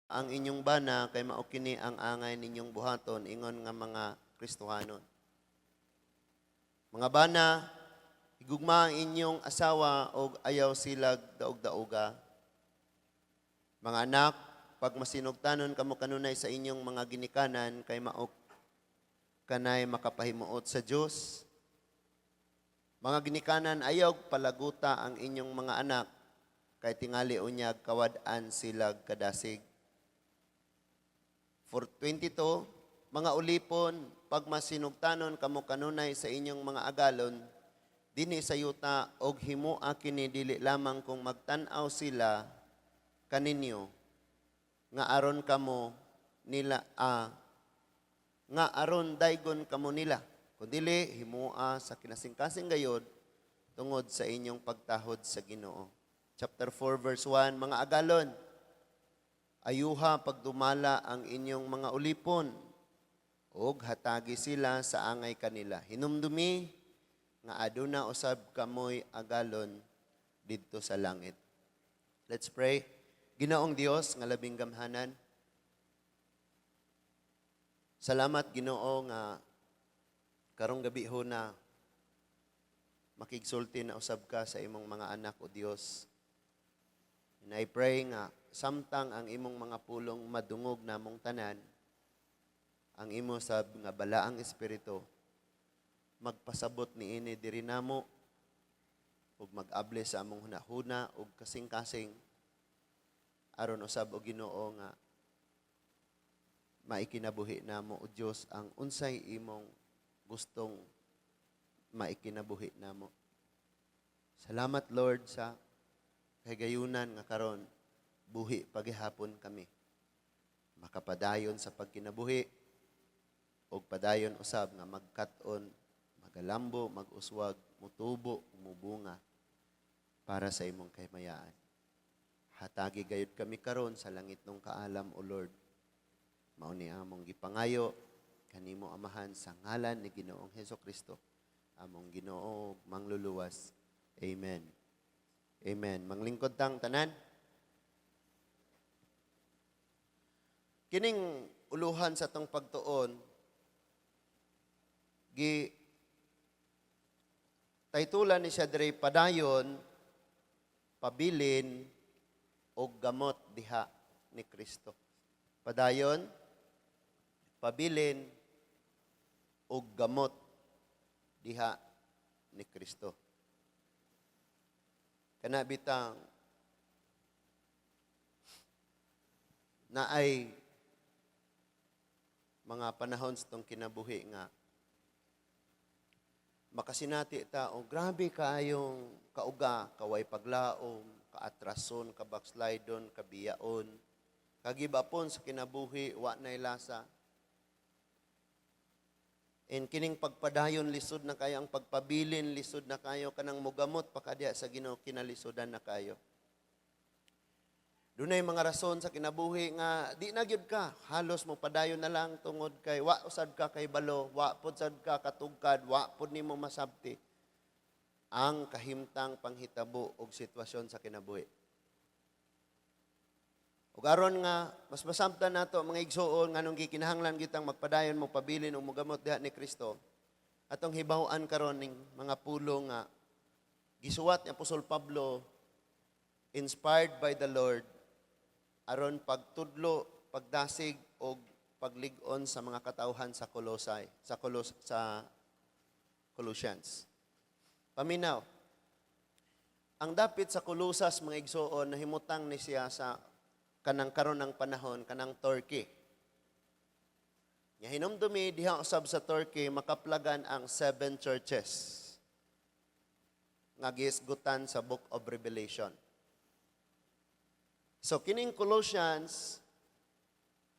ang inyong bana kay mao kini ang angay ninyong buhaton ingon nga mga Kristohanon. Mga bana, higugma ang inyong asawa o ayaw silag daog-daoga. Mga anak, pag masinugtanon kamo kanunay sa inyong mga ginikanan kay mao kanay makapahimuot sa Dios. Mga ginikanan ayaw palaguta ang inyong mga anak kay tingali unyag kawad-an silag kadasig. For 22, mga ulipon, pag masinugtanon kamo kanunay sa inyong mga agalon, dinhi sa yuta og himua kini dili lamang kung magtan-aw sila kaninyo nga aron kamo nila nga aron daygon kamo nila kundi himua sa kinasing-kasing gayod tungod sa inyong pagtahod sa Ginoo. Chapter 4 verse 1, mga agalon, ayuha pagdumala ang inyong mga ulipon ug hatagi sila sa angay kanila. Hinumdumi nga aduna usab kamoy agalon didto sa langit. Let's pray. Ginoong Dios nga labing gamhanan, salamat Ginoo nga karong gabi ho na makigsulti na usab ka sa imong mga anak o Dios. And I pray nga samtang ang imong mga pulong madungog namong tanan, ang imo sab nga balaang espiritu magpasabot niini diri namo ug mag-able sa among hunahuna ug kasing-kasing aron usab og Ginoo nga maikinabuhi namo o Dios ang unsay imong gustong maikinabuhi namo. Salamat Lord sa kahigayunan nga karon buhi pagihapon kami. Makapadayon sa pagkinabuhi ug padayon usab nga magkat-on, magalambo, mag-uswag, mutubo, mubunga para sa imong kahimayaan. Hatagi gayud kami karon sa langit nung kaalam o Lord. Mao ni among gipangayo kanimo Amahan sa ngalan ni Ginoong Hesukristo. Among Ginoo mangluluwas. Amen. Amen. Manglingkod tang tanan. Kining uluhan sa tong pagtuon taytulan ni siya diri padayon, pabilin o gamot diha ni Kristo. Padayon, pabilin o gamot diha ni Kristo. Kana bitang naay mga panahon sa itong kinabuhi nga makasinati ta o grabe kaayong kauga, kaway paglaom, kaatrason, kabackslidon, kabiyaon, kagibapon sa kinabuhi, wa na'y lasa. And kining pagpadayon lisod na kayo, ang pagpabilin lisod na kayo, kanang mugamot pakadya sa Ginoo kinalisodan na kayo. Dunay mga rason sa kinabuhi nga di na gyud ka, halos mo padayon na lang tungod kay wa usad ka kay balo, wa pod sad ka katugkad, wa pod nimo masabti ang kahimtang panghitabo og sitwasyon sa kinabuhi. Ug aron nga mas masabtan nato mga igsuon nganong gikinahanglan gitang magpadayon mo pabilin og mogamot diha ni Kristo. Atong hibaw-an karon ning mga pulong nga gisuwat ni Apostol Pablo inspired by the Lord aron pagtudlo, pagdasig og paglig-on sa mga katawhan sa Colossae, sa Colossians. Paminaw, ang dapit sa Colosas mga igsuon nahimutang ni siya sa kanang karon ng panahon, kanang Turkey. Nya hinumdumi diha usab sa Turkey makaplagan ang 7 churches nga giisgutan sa Book of Revelation. So kining Colossians,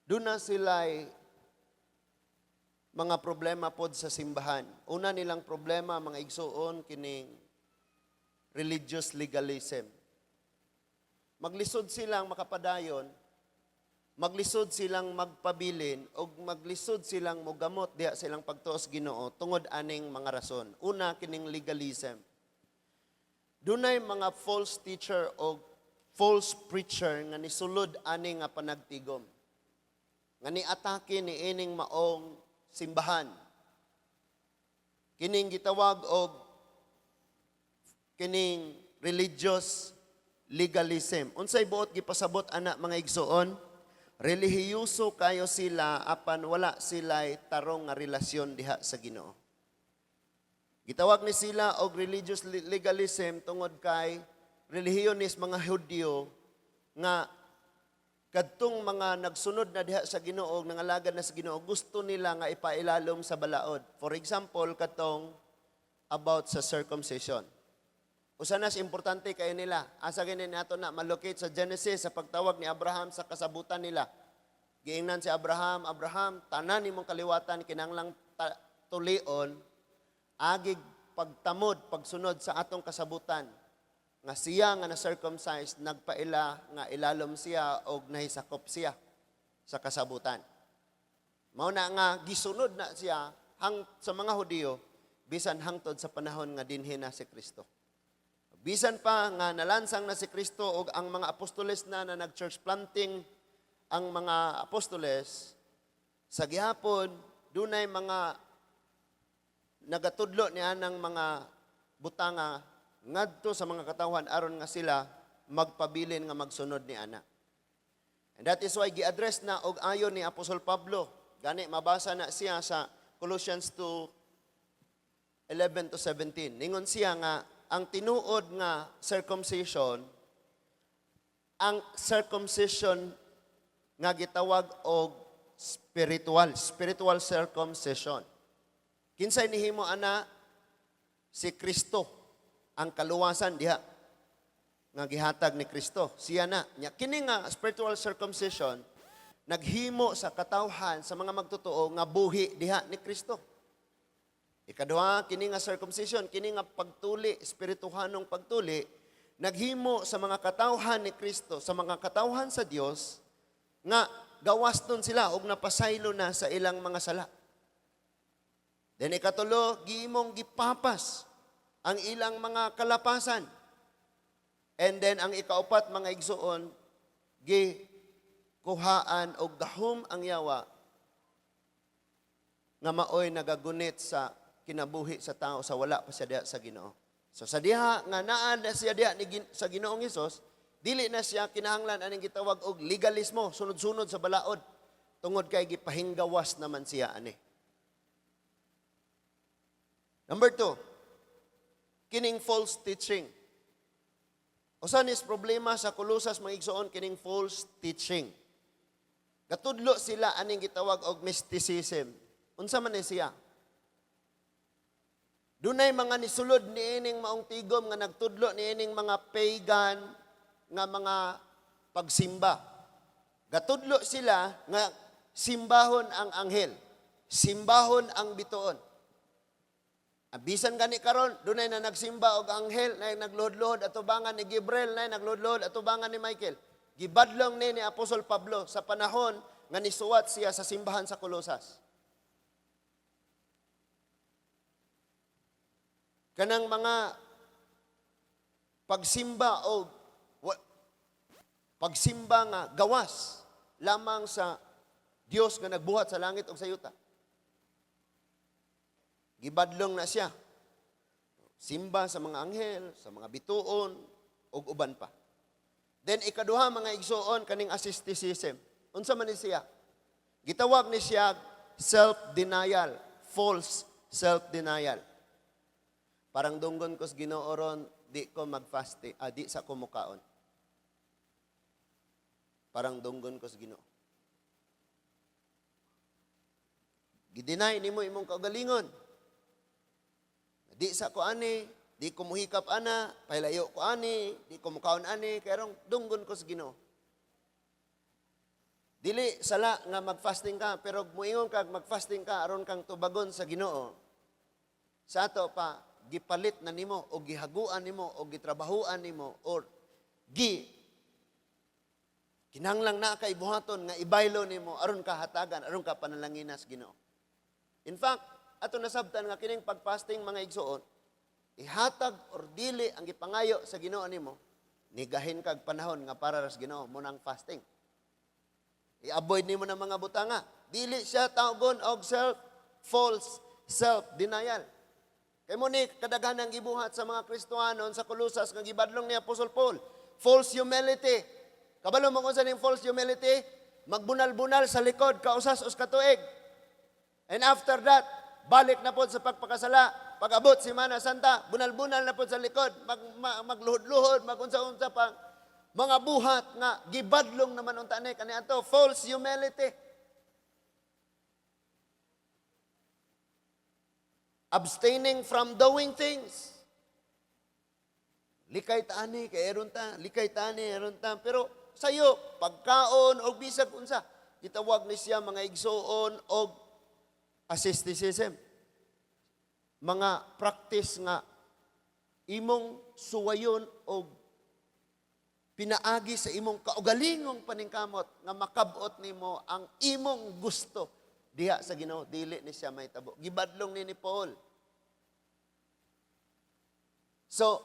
doon na sila'y mga problema pod sa simbahan. Una nilang problema, mga igsuon, kining religious legalism. Maglisod silang makapadayon, maglisod silang magpabilin, o maglisod silang mogamot diha silang pagtuos Ginoo tungod aning mga rason. Una, kining legalism. Dunay mga false teacher o false preacher nga nisulod ani nga panagtigom. Nga niatake ni ining maong simbahan. Kining gitawag og kining religious legalism. Unsay buot gipasabot ana mga igsoon? Relihiyoso kayo sila apan wala sila'y tarong nga relasyon diha sa Ginoo. Gitawag ni sila og religious legalism tungod kay relihiyonis mga Hudyo nga kadtong mga nagsunod na diha sa Ginoo, nangalagad na sa Ginoo, gusto nila nga ipailalom sa balaod. For example, katong about sa circumcision. Usanas importante kayo nila. Asa gini nato na malocate sa Genesis sa pagtawag ni Abraham sa kasabutan nila. Giingnan si Abraham, Abraham, tanan nimong kaliwatan kinahanglang tulion agig pagtamod, pagsunod sa atong kasabutan. Nga siya nga na-circumcised, nagpaila nga ilalom siya o nahisakop siya sa kasabutan. Mao na nga gisunod na siya sa mga Hudyo bisan hangtod sa panahon nga dinhi na si Kristo. Bisan pa nga nalansang na si Kristo o ang mga apostoles na nag-church planting ang mga apostoles, sa gihapon, dunay mga nagatudlo niya ng mga butanga ngadto sa mga katawhan aron nga sila magpabilin nga magsunod ni ana. And that is why gi-address na og ayon ni Apostol Pablo. Gani mabasa na siya sa Colossians 2:11 to 17. Ningon siya nga ang tinuod nga circumcision, ang circumcision nga gitawag og spiritual circumcision. Kinsay nihimo ana? Si Kristo. Ang kaluwasan diha nga gihatag ni Kristo. Siya na. Kini nga spiritual circumcision naghimo sa katawhan sa mga magtotoo nga buhi diha ni Kristo. Ikaduha, kini nga circumcision, kini nga pagtuli, espirituhanong pagtuli, naghimo sa mga katawhan ni Kristo, sa mga katawhan sa Dios nga gawaston sila og napasaylo na sa ilang mga sala. Then ikatulo, gihimong gipapas ang ilang mga kalapasan. And then ang ikaupat mga igsuon, gikuhaan og gahom ang yawa nga maoy nagagunit sa kinabuhi sa tao sa wala pa siya diha sa Ginoo. So sa diha nga naa na siya diha sa Ginoong Hesus, dili na siya kinahanglan aning gitawag og legalismo, sunod-sunod sa balaod. Tungod kay gipahinggawas naman siya ani. Number 2, kining false teaching. Usan is problema sa Kolosas mga igsoon kining false teaching. Gatudlo sila aning gitawag og mysticism. Unsa man ni siya? Dunay mga nisulod niining maong tigom nga nagtudlo niining mga pagan nga mga pagsimba. Gatudlo sila nga simbahon ang anghel, simbahon ang bituon. Bisan gani karon, dunay na nagsimba og anghel, na nagluhod-luhod atubangan ni Gabriel, na nagluhod-luhod atubangan ni Michael. Gibadlong ni Apostol Pablo sa panahon nga nisuwat siya sa simbahan sa Kolosas. Kanang mga pagsimba o pagsimba nga gawas lamang sa Dios nga nagbuhat sa langit ug sa yuta. Gibadlong na siya. Simba sa mga anghel, sa mga bituon, ug uban pa. Then ikaduha mga igsoon kaning asceticism. Unsa man ni siya? Gitawag ni siya self-denial, false self-denial. Parang dunggon ko sa Ginoo ron, di ko mag-fasting, di sa kumukaon. Parang dunggon ko sa Ginoo. Gidinay nimo imong kaugalingon. Di sa ko ani, di ko muhikap ana, pailayo ko ani, di ko mukaon ani, kaya rong dunggon ko sa Ginoo. Dili sala nga mag-fasting ka, pero muingon ka mag-fasting ka aron kang tubagon sa Ginoo. Sa ato pa gipalit na nimo o gihaguan nimo o gitrabahuan nimo or kinahanglang na kay buhaton nga ibaylo nimo aron ka hatagan, aron ka panalanginas Ginoo. In fact, ato nasabtan nga kining pagfasting mga igsoon, ihatag or dili ang gipangayo sa Ginoo nimo nigahin kag panahon nga para sa Ginoo mo nang fasting. I-avoid nimo ng mga butanga. Dili siya tawgon og false self-denial. Kay mo ni kadaghanang gibuhat sa mga Kristiyanon sa Colosas nga gibadlong ni Apostol Paul. False humility. Kabalo mo kung sa ning false humility, magbunal-bunal sa likod kausas-us katuig. And after that, balik na po sa pagpakasala. Pag-abot Semana Santa, bunal-bunal na po sa likod, magluhod-luhod, magunsa-unsa pang mga buhat nga gibadlong naman unta ni kaniadto, false humility. Abstaining from doing things. Likay tani kay eron ta, likay tani eron ta, pero sayo pagkaon og bisag unsa, gitawag ni siya mga igsoon og asceticism. Mga practice nga imong suwayon og pinaagi sa imong kaugalingong paningkamot nga makabot nimo ang imong gusto diha sa Ginoo, dili ni siya mahitabo. Gibadlong ni Paul. So,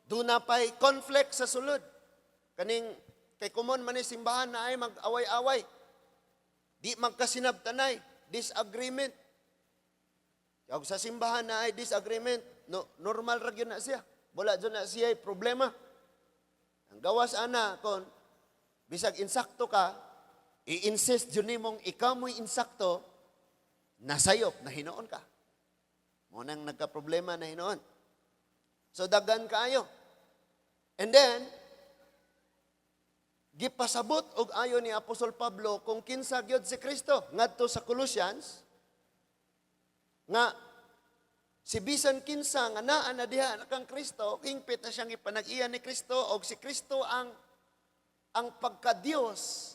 doon na pa'y conflict sa sulod. Kaning, kay kumon man ni simbahan na ay mag-away-away. Di magkasinabtanay, disagreement. Yung sa simbahan na ay disagreement, normal ra gyud na siya. Wala dyan na siya ay problema. Ang gawas ana, kon, bisag insakto ka, i-insist dyan nimong ikaw mo'y insakto, nasayop na hinoon ka. Munang nagka-problema na hinoon. So, dagan kayo. And then, gipasabot og ayo ni Apostol Pablo kung kinsa gyud si Kristo ngadto sa Colossians nga si bisan kinsa nga naa na diha kang Kristo, hingpit na siyang ipanag-iya ni Kristo og si Kristo ang pagka-Dios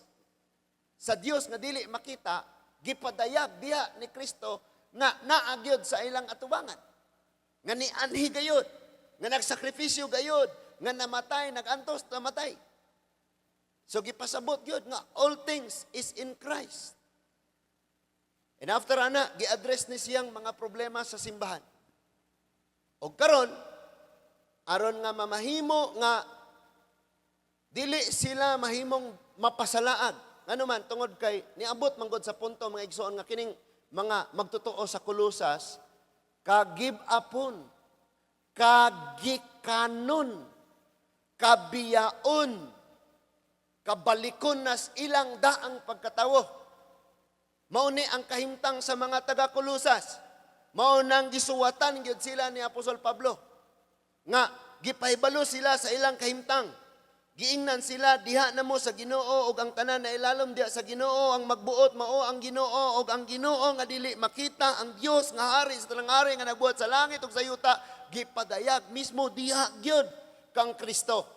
sa Dios nga dili makita, gipadayag diha ni Kristo nga naagyod sa ilang atubangan. Nga ni anhi gayud, nga nagsakripisyo gayud, nga namatay, nagantos, namatay. So gipasabot gyud nga all things is in Christ. And after ana, gi-address ni siyang mga problema sa simbahan. O karon, aron nga mamahimo nga dili sila mahimong mapasalaag. Ano man, tungod kay, niabot manggod sa punto mga igsoon nga kining mga magtotoo sa Colosas, kag-give upon, kagikanon, kabiyaon, kabalikon nas ilang daang pagkatawo. Mauni ang kahimtang sa mga taga-Colosas. Maunang gisuwatan gyud sila ni Apostol Pablo. Nga, gipahibalo sila sa ilang kahimtang. Giingnan sila, diha na mo sa Ginoo, o ang tanan na ilalom diha sa Ginoo, ang magbuot mao ang Ginoo, o ang Ginoo nga dili makita, ang Dios nga hari sa talang hari nga nagbuhat sa langit ug sa yuta, gipadayag mismo diha gyud kang Kristo.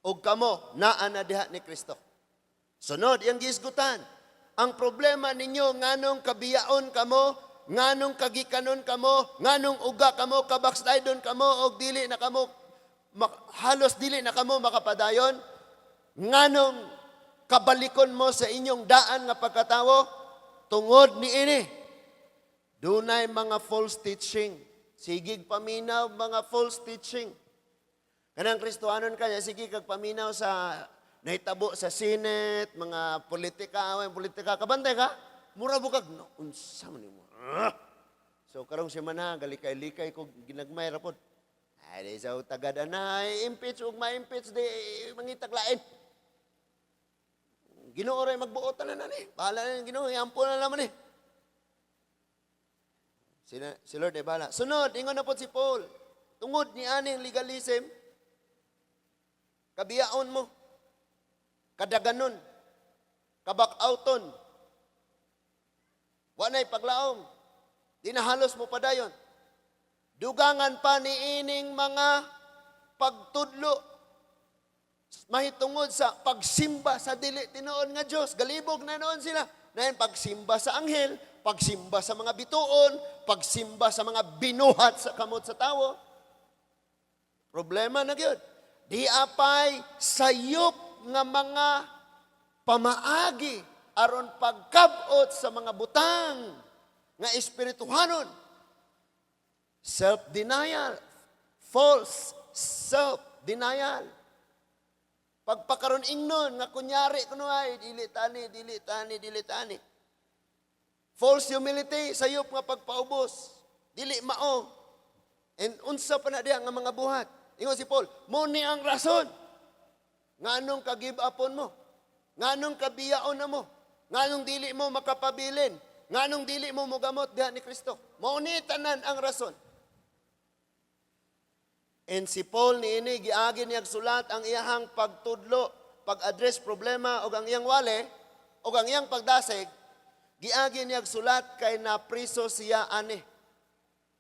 O kamo, naa na diha ni Kristo. Sunod, iyang gisgutan. Ang problema ninyo, nganong kabiyaon kamo, nganong kagikanon kamo, nganong uga kamo, kabackslidon kamo, o dili na kamo, halos dili na kamo makapadayon, nganong kabalikon mo sa inyong daan nga pagkatawo, tungod ni ini. Dunay mga false teaching. Sigig paminaw mga false teaching. Kanang Kristohanon kanya, sige kag paminaw sa nahitabo sa Senate, mga politika, kabantay ka, mura bukag, no, unsa man mo. So, karong semana, galikay-likay ko, ginagmay rapod. Ay, di sa tagad na, impeach, ug ma-impeach, di mangitaglain. Ginoo ray magbuotan na ni. Bahala na yung Ginoo, iampo na naman eh. Si Lord ay bahala. Sunod, ingon na po si Paul, tungod ni aning legalism, kabiyaon mo, kadaganon, kabak-outon, wanay paglaom, dinahalos mo padayon. Dugangan pa ni ining mga pagtudlo, mahitungod sa pagsimba sa dili tinuon nga Diyos. Galibog na noon sila. Nahin pagsimba sa anghel, pagsimba sa mga bituon, pagsimba sa mga binuhat sa kamot sa tawo. Problema na gyud. Di apay sayop nga mga pamaagi aron pagkabot sa mga butang nga espirituhanon. Self-denial, false self-denial. Pagpakaroon ingnon, nga kunyari, kuno ay, dili tani. False humility, sayop nga pagpaubos. Dili mao. And unsa pa na diya nga mga buhat. Ingon si Paul, mo ni ang rason. Nganong ka-give upon mo? Nganong kabiyaon na mo? Nganong dili mo makapabilin? Nganong dili mo mogamot diha ni Kristo? Mao ni tanan ang rason. And si Paul niini giagi niya sulat ang iyahang pagtudlo, pag-address problema o ang iyang wale o ang iyang pagdasig, giagi niya sulat kay na priso siya ani.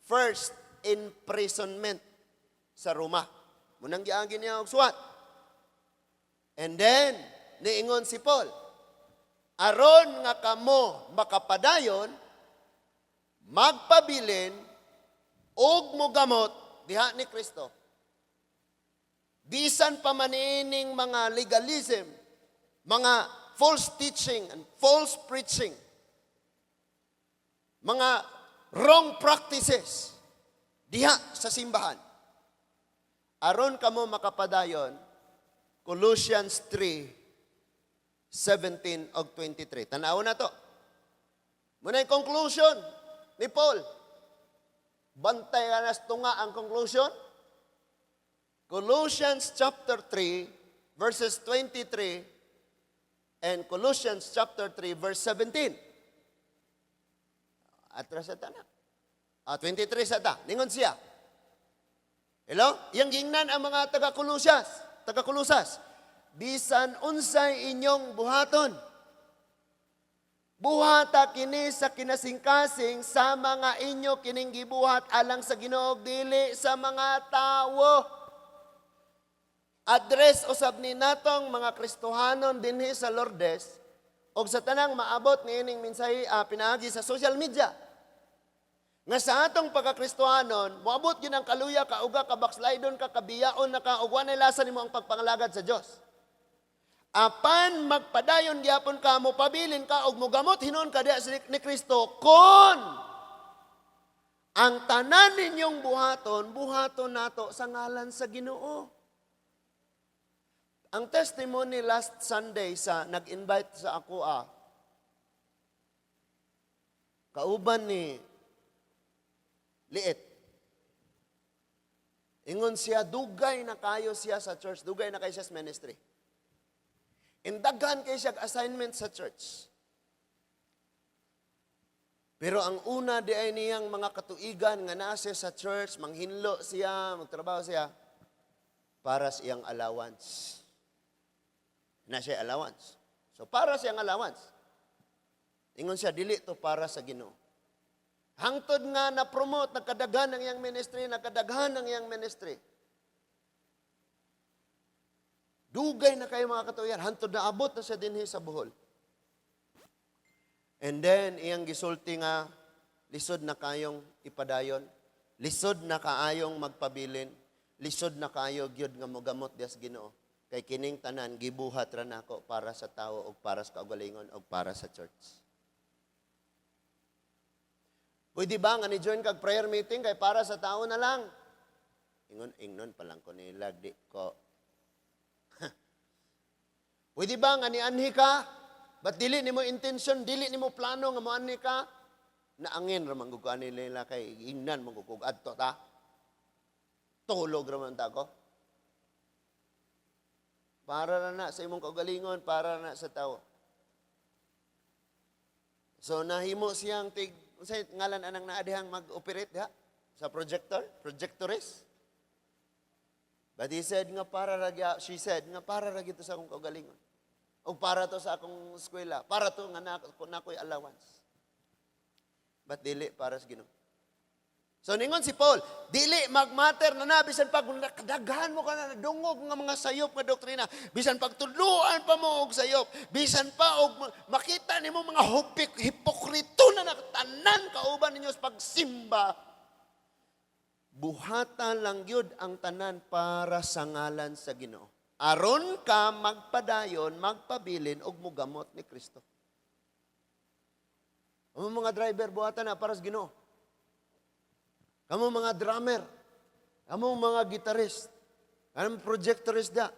First imprisonment sa Roma. Munang giagi niya og suwat. And then niingon si Paul, aron nga kamo makapadayon, magpabilin og mogamot diha ni Kristo. Bisan pa manining mga legalism, mga false teaching and false preaching, mga wrong practices diha sa simbahan. Aron kamo makapadayon, Colossians 3:17 og 23. Tanaw na to. Muna yung conclusion ni Paul. Bantay ka nas tunga ang conclusion. Colossians chapter 3 verses 23 and Colossians chapter 3 verse 17. Atras sa tanak. 23 sa ta. Ningon siya. Hello? Yang gingnan ang mga taga-Kolosas. Bisan unsay inyong buhaton. Buhata kini sa kinasingkasing sa mga inyo kining gibuhat alang sa Ginoo dili sa mga tawo. Address usab ni natong mga Kristohanon dinhi sa Lourdes og sa tanang maabot niining mensahe pinaagi sa social media. Nga sa atong pagkakristohanon, moabot yun ang kaluya, kauga, kabakslaydon, kabiyaon, nakaugwan ay lasa nimo ang pagpangalagad sa Diyos. Apan magpadayon gyapon ka mo, pabilin ka, og mogamot hinon ka diha ni Kristo, kon ang tanan ninyong buhaton nato sa ngalan sa Ginoo. Ang testimony last Sunday sa nag-invite sa ako, kauban ni Liit. Ingon siya, dugay na kayo siya sa church, dugay na kayo siya sa ministry. Indaghan kayo siya assignment sa church. Pero ang una di ay niyang mga katuigan nga nasa sa church, manghinlo siya, magtrabaho siya, para sa iyang allowance. Na siya allowance. So para sa iyang allowance. Ingon siya, dili to para sa Ginoo. Hangtod nga na-promote, nagkadaghan ng iyang ministry. Dugay na kayo mga katuyan, hangtod na abot na siya dinhi sa Bohol. And then, iyang gisulti nga, lisod na kayong ipadayon, lisod na kaayong magpabilin, lisod na kayo gyud nga mogamot dias Ginoo. Kay kining tanan, gibuhat ra nako para sa tao, o para sa kaugalingon, o para sa church. Pwede ba nga ni-join kag prayer meeting kay para sa tao na lang? Ingnon pa lang ko nila, di ko. Pwede ba nga ni-anhi ka? Ba't dili ni mo intention, dili ni mo plano nga mo-anhi ka? Naangin ramang guguan nila kay ingnan mong gugugad to ta. Tulog ramang ta ko. Para na sa imong kaugalingon, para na sa tao. So nahimo siyang unsay ngalan anang naadihang mag-operate diha sa projectorist. But she said nga para ra gito sa akong kaugalingon. O para to sa akong eskwela, para to nga nakoy allowance. But dili para sa Ginoo. So ningon si Paul, dili magmatter na bisan pag kadaghan mo ka na dungog nga mga sayop nga doktrina, bisan pagtudloan pa mo og sayop, bisan pa og makita nimo mga hipokrito na nakatanan kauban ninyo sa pagsimba. Buhata lang gyud ang tanan para sa ngalan sa Ginoo. Aron ka magpadayon, magpabilin og mogamot ni Kristo. Ang mga driver buhatan na para sa Ginoo. Kamu mga drummer, kamu mga gitarist, kamu projectorist da.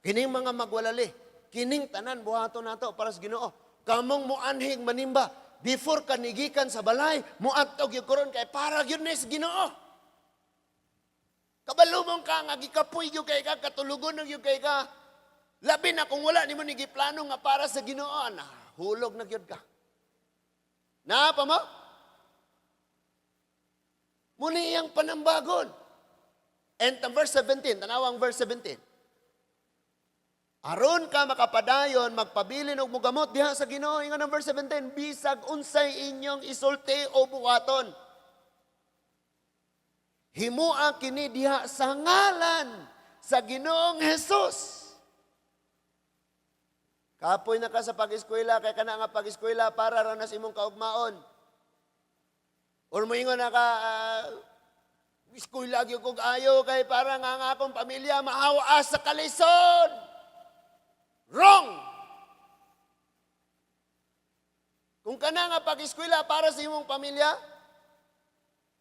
Kining mga magwalali, kining tanan buhaton nato para sa Ginoo. Kamong muanhig manimba before kanigikan sa balay, muadtog yung koron kay para gyud ni sa Ginoo. Kabalumong ka nga gikapoy gyud kay ka, katulugon gyud kay ka. Labi na kung wala nimo ni giplano nga para sa Ginoo, na hulog na gyud ka. Na pa mo? Muni iyang panambagon. And verse 17, tanawang verse 17. Aron ka makapadayon, magpabilin og mugamot diha sa Ginoo. Ingon ang verse 17, bisag unsay inyong isulti o buhaton. Himua kini diha sa ngalan sa Ginoong Hesus. Kapoy na ka sa pag-eskwela, kay ka na nga pag-eskwela para ranas imong kaugmaon. Or moingon na ka, eskwela gyud kog ayo kay para nga akong pamilya maawas sa kalisod. Wrong! Kung ka na nga pag-eskwela para sa imong pamilya,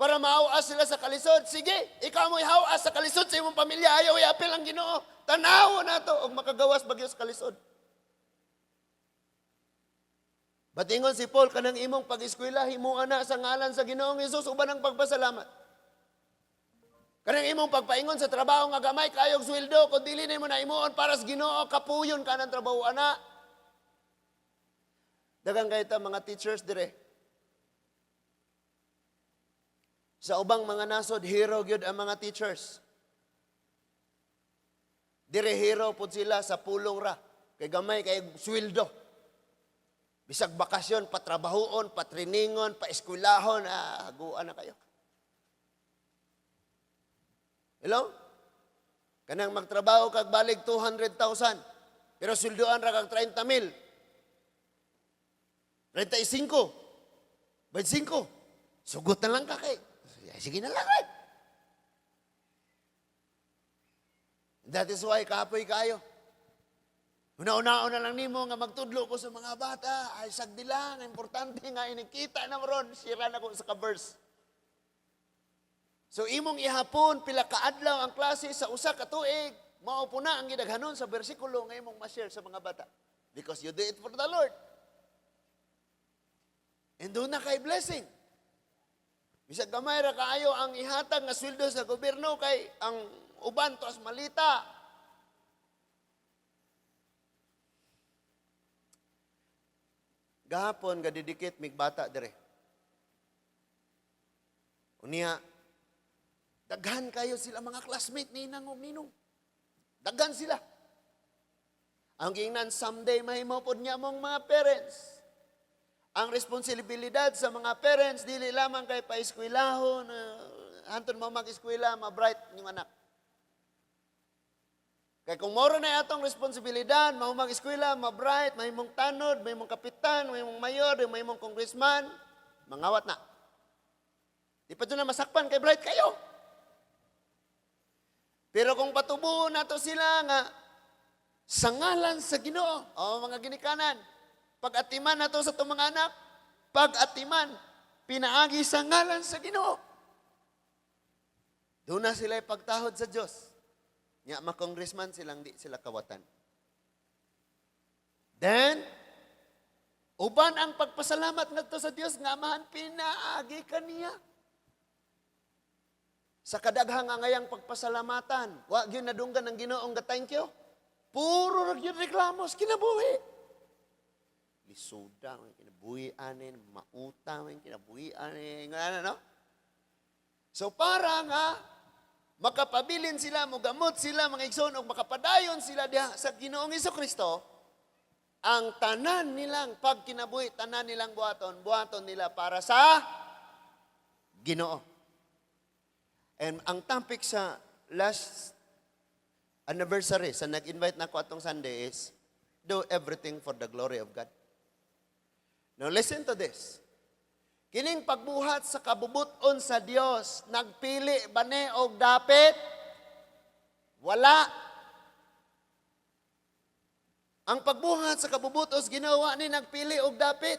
para maawas sila sa kalisod, sige, ikaw mo ihawas sa kalisod sa imong pamilya, ayaw iapil ang Ginoo. Tanaw na to, og makagawas bagyo sa kalisod. Batingon si Paul, kanang imong pag-eskwela, himuan na sa ngalan sa Ginoong Hesus, uban ang pagpasalamat. Kanang imong pagpaingon sa trabaho nga gamay, kayog sweldo, kung dili na mo na imuon para sa Ginoo, kapuyon ka ng trabaho, ana. Dagang kayo mga teachers dire. Sa ubang mga nasod, hero gyud ang mga teachers. Dire hero pud sila sa pulong ra, kay gamay kay sweldo. Bisag bakasyon, patrabahoon, patriningon, paeskwelahon, haguan na kayo. Hello? Kanang magtrabaho kag balig 200,000, pero sweldoan ra kag 30,000. 35, 25, sugot na lang ka kay. Sige na lang eh. That is why kapoy kayo. Una-una na lang nimo nga magtudlo ko sa mga bata. Ay, sagdi lang. Importante nga inikita na ron. Sira na ko sa ka-verse. So, imong ihapon, pila kaadlaw ang klase sa usa ka tuig. Maupo na ang gidaghanon sa bersikulo nga imong ma-share sa mga bata. Because you do it for the Lord. And doon na kay blessing. Bisag gamay ra kaayo ang ihatag nga sweldo sa gobyerno kay ang uban to as malita. Gahapon gadidikit mig bata dire. Unya daghan kayo sila mga classmate ni Ninang ug Ninong. Daghan sila. Ang gingnan someday mahimo pod niya mong mga parents. Ang responsibilidad sa mga parents dili lamang kay paeskwelahon, anton mo mag-eskwela, ma-bright yung anak. Kaya kung moro na atong responsibilidad, mau mag-eskwela, ma-bright, may mong tanod, may mong kapitan, may mong mayor, may mong congressman, mangawat na. Di pa doon na masakpan kay bright kayo. Pero kung patubuo na to sila nga, sa ngalan sa Ginoo, o mga ginikanan, pag-atiman na to sa itong mga anak, pag-atiman, pinaagi sa ngalan sa Ginoo. Doon na sila pagtahod sa Diyos. Nya ma-congressman silang di sila kawatan. Then, uban ang pagpasalamat ngadto sa Dios nga amahan pinaagi kaniya. Sa kadaghang nga ngayang pagpasalamatan, wa gyud nadunggan ang Ginoong ga thank you. Puro ra gyud reklamos kinabuhi. Lisuda man kinabuhi anin, mauta man kinabuhi anin, ngana no? So para nga makapabilin sila, mugamot sila, mga igsoon, o makapadayon sila diha sa Ginoong Hesukristo, ang tanan nilang pagkinabuhi, tanan nilang buhaton nila para sa Ginoo. And ang topic sa last anniversary, sa nag-invite na ko atong Sunday is, do everything for the glory of God. Now listen to this. Kining pagbuhat sa kabubuton sa Dios, nagpili ba ni og dapit? Wala. Ang pagbuhat sa kabubuton ginawa ni nagpili og dapit.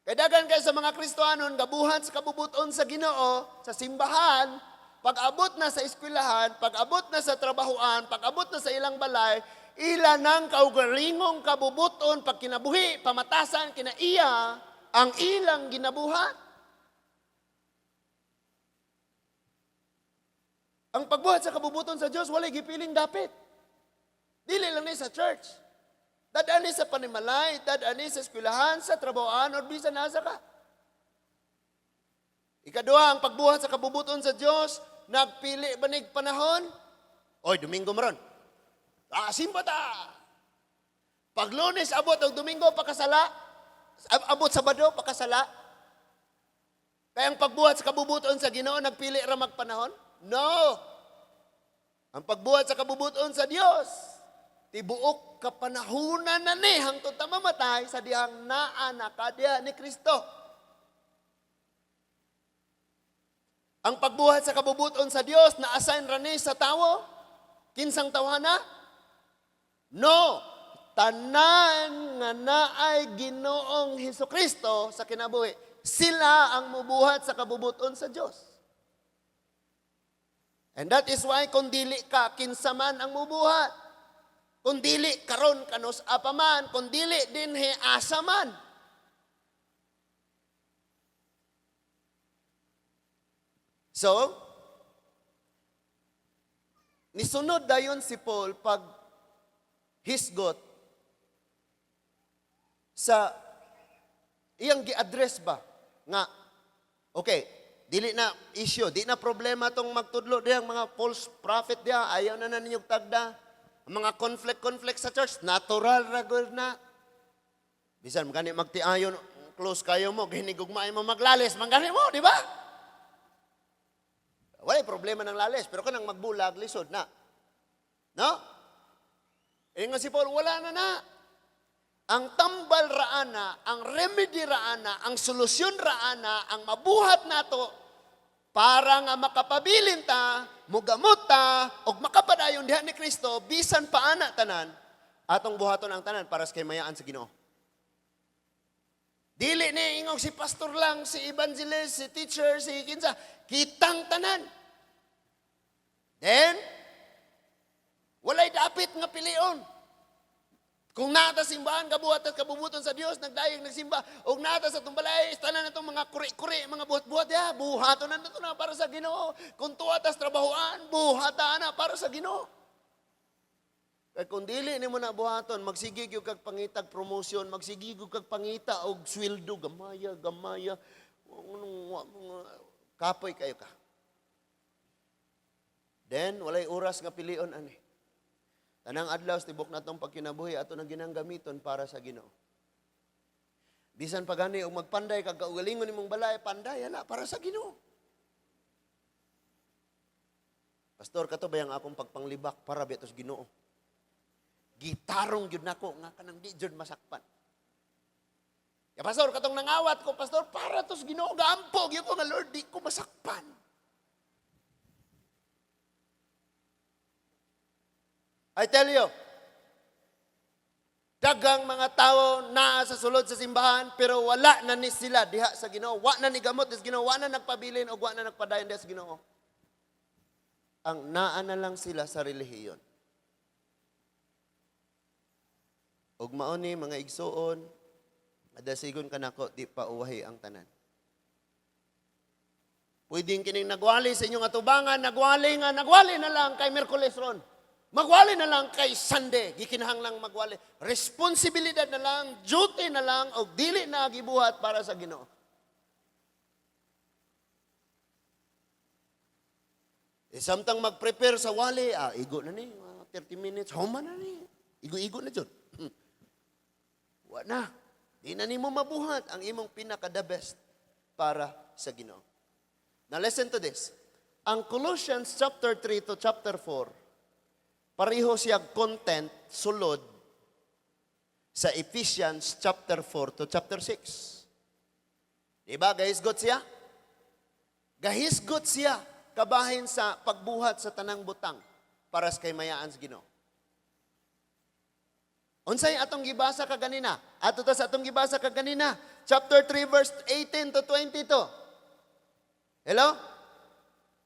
Kay daghan kay sa mga Kristohanon gabuhat sa kabubuton sa Ginoo sa simbahan, pag-abot na sa eskwelahan, pag-abot na sa trabahoan, pag-abot na sa ilang balay, ila ng kaugalingong kabubuton, pag kinabuhi, pamatasan, kinaiya, ang ilang ginabuhat. Ang pagbuhat sa kabubuton sa Diyos, walay gipiling dapit. Dili lang ni sa church. Dadaan ni sa panimalay, dadaan ni sa eskwelahan, sa trabahoan, o bisan nasa ka. Ikaduha, ang pagbuhat sa kabubuton sa Diyos, nagpili banig panahon? Oy, Domingo maron. Simba ta! Pag Lunes, abot, o Domingo, pakasala. Abot Sabado, pakasala. Kaya ang pagbuhat sa kabubuton sa Ginoo, nagpili ra magpanahon? No! Ang pagbuhat sa kabubuton sa Diyos, tibuok kapanahunan na ni, hangtod ta mamatay, sa dihang naa na kadiha ni Kristo. Ang pagbuhat sa kabubuton sa Diyos, na-assign rani sa tawo? Kinsang tawhana? No! Tanan nga naay Ginoong Hesukristo sa kinabuhi. Sila ang mubuhat sa kabubuton sa Diyos. And that is why kung dili ka, kinsa man ang mubuhat. Kung dili karon kanus apaman, kung dili dinhi asa man. So, nisunod dayon si Paul pag hisgot sa iyang gi-address ba nga, okay, dili na issue, di na problema tong magtudlo diyang mga false prophet diya, ayaw na ninyong tagda. Ang mga conflict sa church, natural ragod na. Bisan, magani magtiayon, close kayo mo, ginigugmay mo maglalis, magani mo, di ba? Walay problema ng lalis, pero kanang magbulag, lisod na. No? Nga si Paul, wala na. Ang tambal raana, ang remedy raana, ang solusyon raana, ang mabuhat nato, para nga makapabilin ta, mugamot ta, o makapadayon diha ni Kristo, bisan paana tanan, atong buhaton ang tanan para sa kamayaan sa Ginoo. Dili ni ingong si pastor lang, si evangelist, si teacher, si kinsa, kitang tanan. Then, walay dapit nga pilion. Kung nata simbahan, kabuhat at kabubuton sa Dios, nagdayeg nagsimba, o nata sa tumbalay, tanan na itong mga kuri-kuri, mga buhat-buhat, ya, buhaton na ito na para sa Ginoo. Kung tuwatas trabahoan, buhatan na para sa Ginoo. Kaya kung dili ni mo na buhaton, magsigig yung kag pangitag promotion, magsigig yung kag pangita o sweldo, gamaya, kapoy kayo ka. Then, walay oras nga pilion, ani. Tanang adlaw, tibok na itong pagkinabuhi, ato na ginanggamiton para sa Ginoo. Bisan pagani, o magpanday, kag kaugalingon ni mong balay, panday, na, para sa Ginoo. Pastor, kato ba yung akong pagpanglibak para betos Ginoo? Gitarong yun nako, nga kanang di jud masakpan. Ya, Pastor, katong nangawat ko, Pastor, para tos Ginoo, gaampog, yun ko nga, Lord, di ko masakpan. I tell you, dagang mga tao na sa sulod sa simbahan, pero wala na ni sila diha sa Ginoo. Wa na ni gamot sa Ginoo, wa na nagpabilin o wa na nagpadayon diha sa Ginoo. Ang naa na lang sila sa relihiyon. Og mauni mga igsoon, adasigon kanako di pa uwahi ang tanan. Pwedeng kining nagwali sa inyong atubangan, nagwali na lang kay Miyerkules ron. Magwali na lang kay Sunday, gikinahang lang magwali. Responsibilidad na lang, duty na lang, o dili na gibuhat para sa Ginoo. Samtang mag-prepare sa wali, igo na ni, 30 minutes, homa na ni, igo-igo na dyan. Wa na, di na ni mo mabuhat ang imong pinaka-the best para sa Ginoo. Now listen to this. Ang Colossians chapter 3 to chapter 4, pareho siya content sulod sa Ephesians chapter 4 to chapter 6. Diba, gahisgot siya? Gahisgot siya kabahin sa pagbuhat sa tanang butang para sa kaymayaan sa Ginoo. Unsay atong gibasa kaganina? Ato ta sa atong gibasa kaganina, chapter 3 verse 18 to 22. Hello?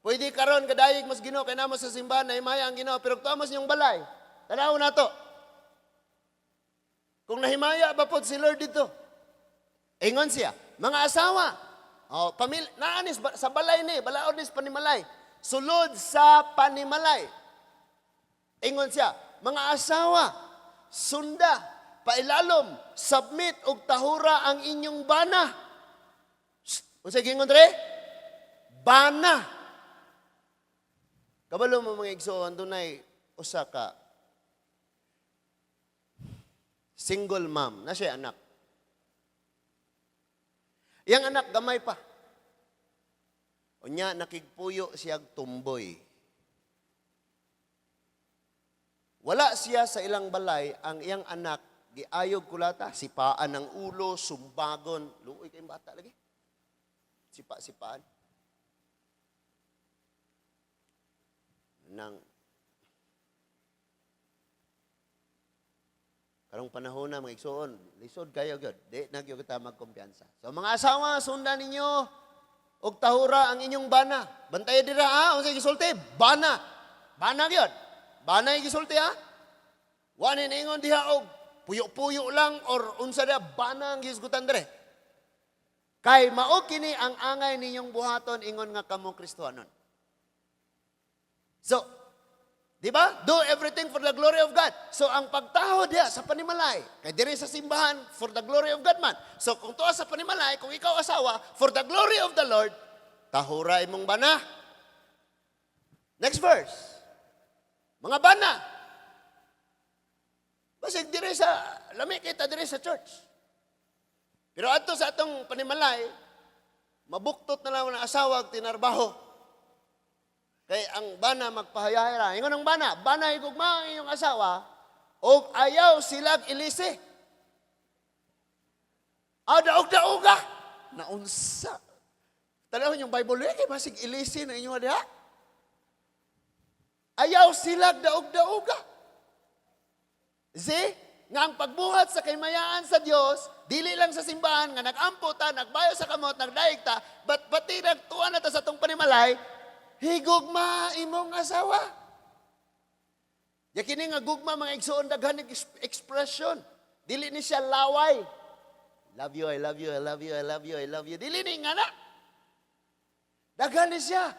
Pwede karon kadayig mas Ginoo kay namo sa simbahan na himaya ang Ginoo pero tuamos niyong balay. Tanaw na to. Kung nahimaya ba pod si Lord dito? Ingon siya, mga asawa. Naanis sa balay ni, balaod ni sa panimalay. Sulod sa panimalay. Ingon siya, mga asawa, sunda, pailalom, submit og tahura ang inyong bana. Unsa gingon dre? Bana. Kabalo mo mga igsoon dunay usa ka single mom na siya anak. Yang anak gamay pa. Unya nakigpuyo siyag tumboy. Wala siya sa ilang balay ang iyang anak giayog kulata, sipaan ng ulo, sumbagon, luoy kayong bata lagi. Sipa-sipaan. Nang karong panahon na mga igsoon, lisod kayo gyud, di na gyud kita magkumpiyansa. So mga asawa, sundan ninyo og tahura ang inyong bana. Bantay dira ha, unsa gisulti? Bana. Bana gyud. Bana gisulti ha. Wa ni ingon diha og puyo-puyo lang or unsa da bana ang gisgutan dire. Kay mao kini ang angay ninyong buhaton ingon nga kamo Kristiyanon. So, di ba? Do everything for the glory of God. So, ang pagtaho diya sa panimalay, kay diri sa simbahan, for the glory of God man. So, kung tuwa sa panimalay, kung ikaw asawa, for the glory of the Lord, tahura imong bana. Next verse. Mga bana. Basig diri sa, lami kita diri sa church. Pero ato sa atong panimalay, mabuktot na lang ng asawa, tinarbaho. Kay ang bana magpahayahira. Ingon ang bana, bana igugma ang inyong asawa, o ayaw silag ilisi. Daog-daoga. Naunsa. Talahon yung Bible, kay masig ilisi na inyong adha. Ayaw silag daog-daoga. Nga ang pagbuhat sa kaymayaan sa Dios, dili lang sa simbahan, nga nag-ampo ta, nagbayo sa kamot, nagdaig ta, but pati nagtuwa na ta sa itong panimalay, higugma imong asawa. Yakini nga gugma mga igsoon daghan expression. Dili ni siya laway. Love you, I love you, I love you, I love you, I love you. Dili ni nga na. Daghan ni siya.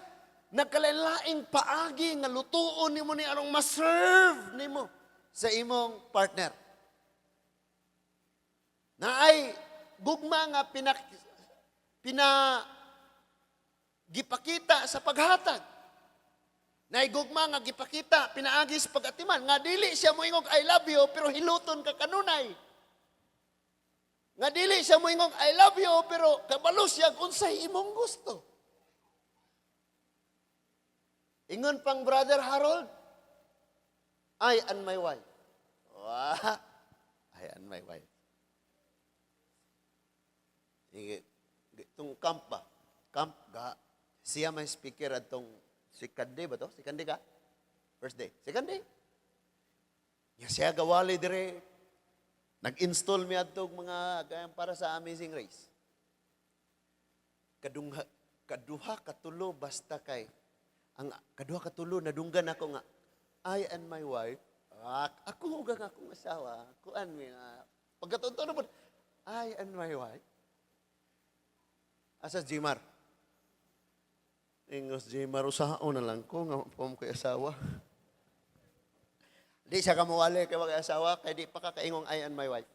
Nagkalain-laing paagi nga lutuon nimo ni arong ma-serve nimo sa imong partner. Na ay gugma nga gipakita sa paghatag. Naigugma nga gipakita, pinaagi sa pagatiman. Nga dili siya moingog I love you, pero hiluton ka kanunay. Nga dili siya moingog I love you, pero kabalo siya unsay imong gusto. Ingon pang Brother Harold, I and my wife. Wow. I and my wife. Itong camp ba? Camp ga. Siya may speaker atong second day ba to? Second day ka? First day. Second day. Siya gawali dire. Nag-install mi atong mga para sa Amazing Race. Kaduha katulo basta kay ang kaduha katulo nadunggan ako nga I and my wife, ako hugang akong asawa, kuan mi pagkatuntun po, I and my wife. Asa Jimar? Ingos Jimar, usahaon na lang ko, nga pom kay asawa. Di siya kamuwali kay mga asawa, kay di pa kakaingong I and my wife.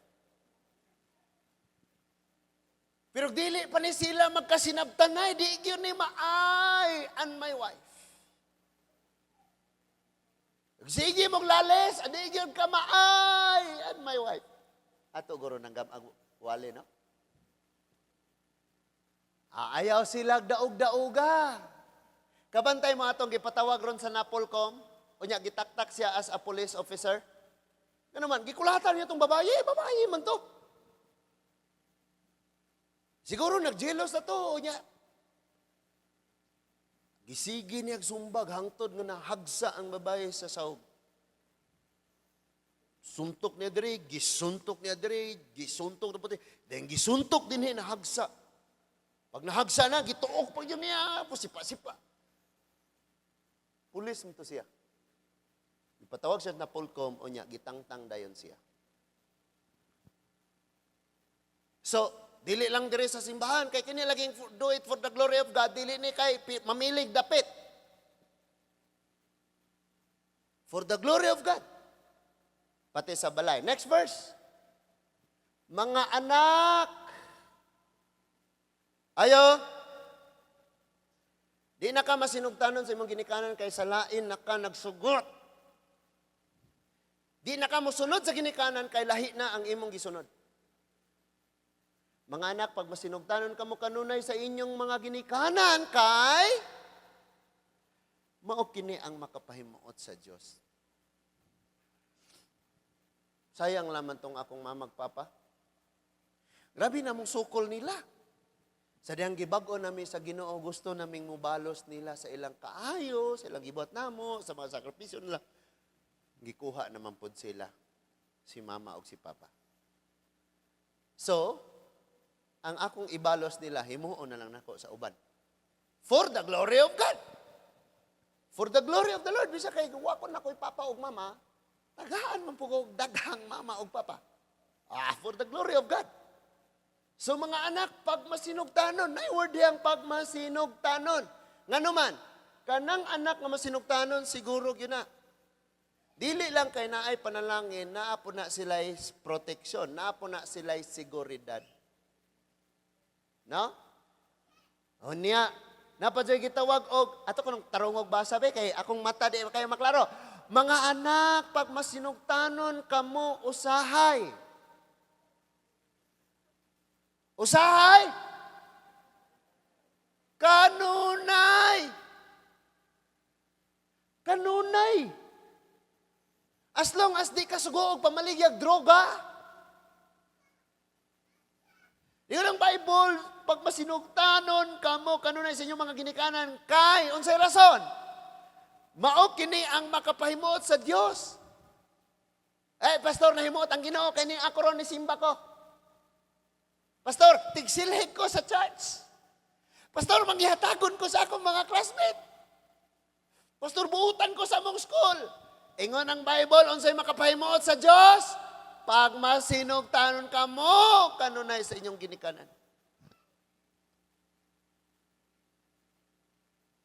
Pero dili pa ni sila magkasinabtanay, di yun ni I and my wife. Sige mong lales, adi yun ka I and my wife. Ato guro ng wali, no? Ayaw sila daog-daoga. Kabantay mo atong gipatawag ron sa Napolcom, o niya gitaktak siya as a police officer. Ano man, gikulatan niya itong babae man to. Siguro nagjelos na to, o niya. Gisigi niya sumbag, hangtod nga nahagsa ang babae sa sahog. Suntok niya diri, gisuntok niya diri, gisuntok na puti. Then gisuntok din niya, nahagsa. Pag nahagsa na, gituok pa yun niya, sipa-sipa. Pulis mo to siya. Ipatawag siya na Polcom, o niya, gitangtang dayon siya. So, dili lang dire sa simbahan, kay kini laging do it for the glory of God, dili ni kay mamilig dapit. For the glory of God. Pati sa balay. Next verse. Mga anak, ayo, di na ka masinugtanon sa imong ginikanan kay sa lain na ka nagsugot. Di na ka mosunod sa ginikanan kay lahi na ang imong gisunod. Mga anak, pag masinugtanon ka mo kanunay sa inyong mga ginikanan kay mao kini ang makapahimuot sa Dios. Sayang lamang tong akong mamagpapa. Grabe na mong sukol nila. Sa diyang gibag-o namin sa Ginoo, gusto naming mubalos nila sa ilang kaayo, sa ilang gibot namo, sa mga sakripisyo nila. Gikuha naman po sila, si mama o si papa. So, ang akong ibalos nila, himuon na lang nako sa uban. For the glory of God. For the glory of the Lord. Bisa kay wakon na ko'y papa o mama, tagaan man po ko daghang mama o papa. For the glory of God. So mga anak, pagmasinugtanon, na word yang pagmasinugtanon. Nga naman, kanang anak nga masinugtanon, siguro yun na. Dili lang kay naay panalangin, naapo na sila'y proteksyon, naapo na sila'y seguridad. No? O niya, napadyo'y gitawag og, ato ko nung tarungog basa, kay akong mata di kayo maklaro. Mga anak, pagmasinugtanon kamo usahay. Usahay? Kanunay. Kanunay. As long as di ka sugo og pamaligyag droga. Yun ang Bible, pag masinugtanon kamo kanunay sa inyong mga ginikanan, kay, unsay rason? Mao kini ang makapahimuot sa Dios. Pastor, nahimuot ang Ginoo kay ni ako ron ni simba ko. Pastor, tigsilhig ko sa church. Pastor, manghihatagon ko sa akong mga classmate. Pastor, buutan ko sa among school. Ingon ang Bible, unsay makapahimuot sa Dios, pag masinugtanon ka mo, kanunay sa inyong ginikanan.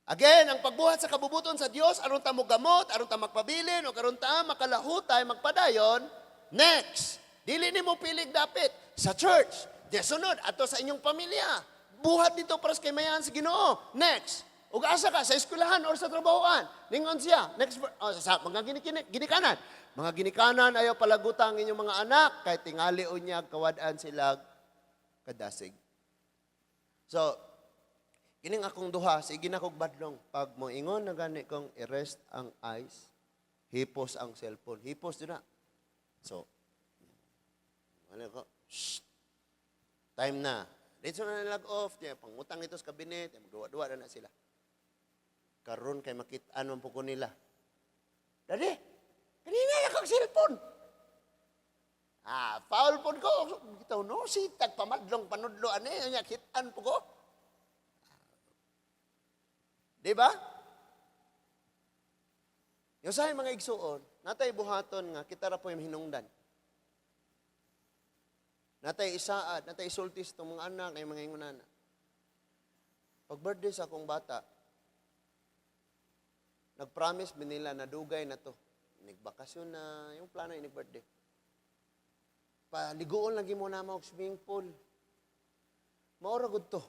Again, ang pagbuhat sa kabubuton sa Dios, aron ta mo gamot, aron ta magpabilin, o aron ta makalahutay, magpadayon. Next, dili nimo pilig dapit sa church. Desunod, ato sa inyong pamilya. Buhat dito para sa kaymayan sa Ginoo. Next, ug asa ka sa eskwelahan or sa trabahoan. Ningon siya. Next, sa mga ginikanan. Mga ginikanan, ayaw palagutang inyong mga anak, kahit tingali o niya, kawadaan sila kadasig. So, kining akong duha, sige na kong badlong. Pag mo ingon na gani kong i-rest ang eyes, hipos ang cellphone. Hipos din na. So, ano ko? Shh! Time na. Dito na nilag off. Pangutang ito sa kabinet. Magduwa-duwa na sila. Karon kay makitaan man po ko nila. Daddy, kanina na kang cellphone. Foul po ko. Gitaw no, sitag pamadlong panudlo. Kitaan po ko. Diba? Yung sa mga igsuon, natay buhaton nga, kita ra po yung hinungdan. Natay isaad, natay isultis itong mga anak, ay mga ingunan. Pag birthday sa akong bata, nag-promise nila na dugay na to. Nagbakasyon na, yung plano yung nag-birthday. Paliguon lagi mo na mag swimming pool. Mauragod to.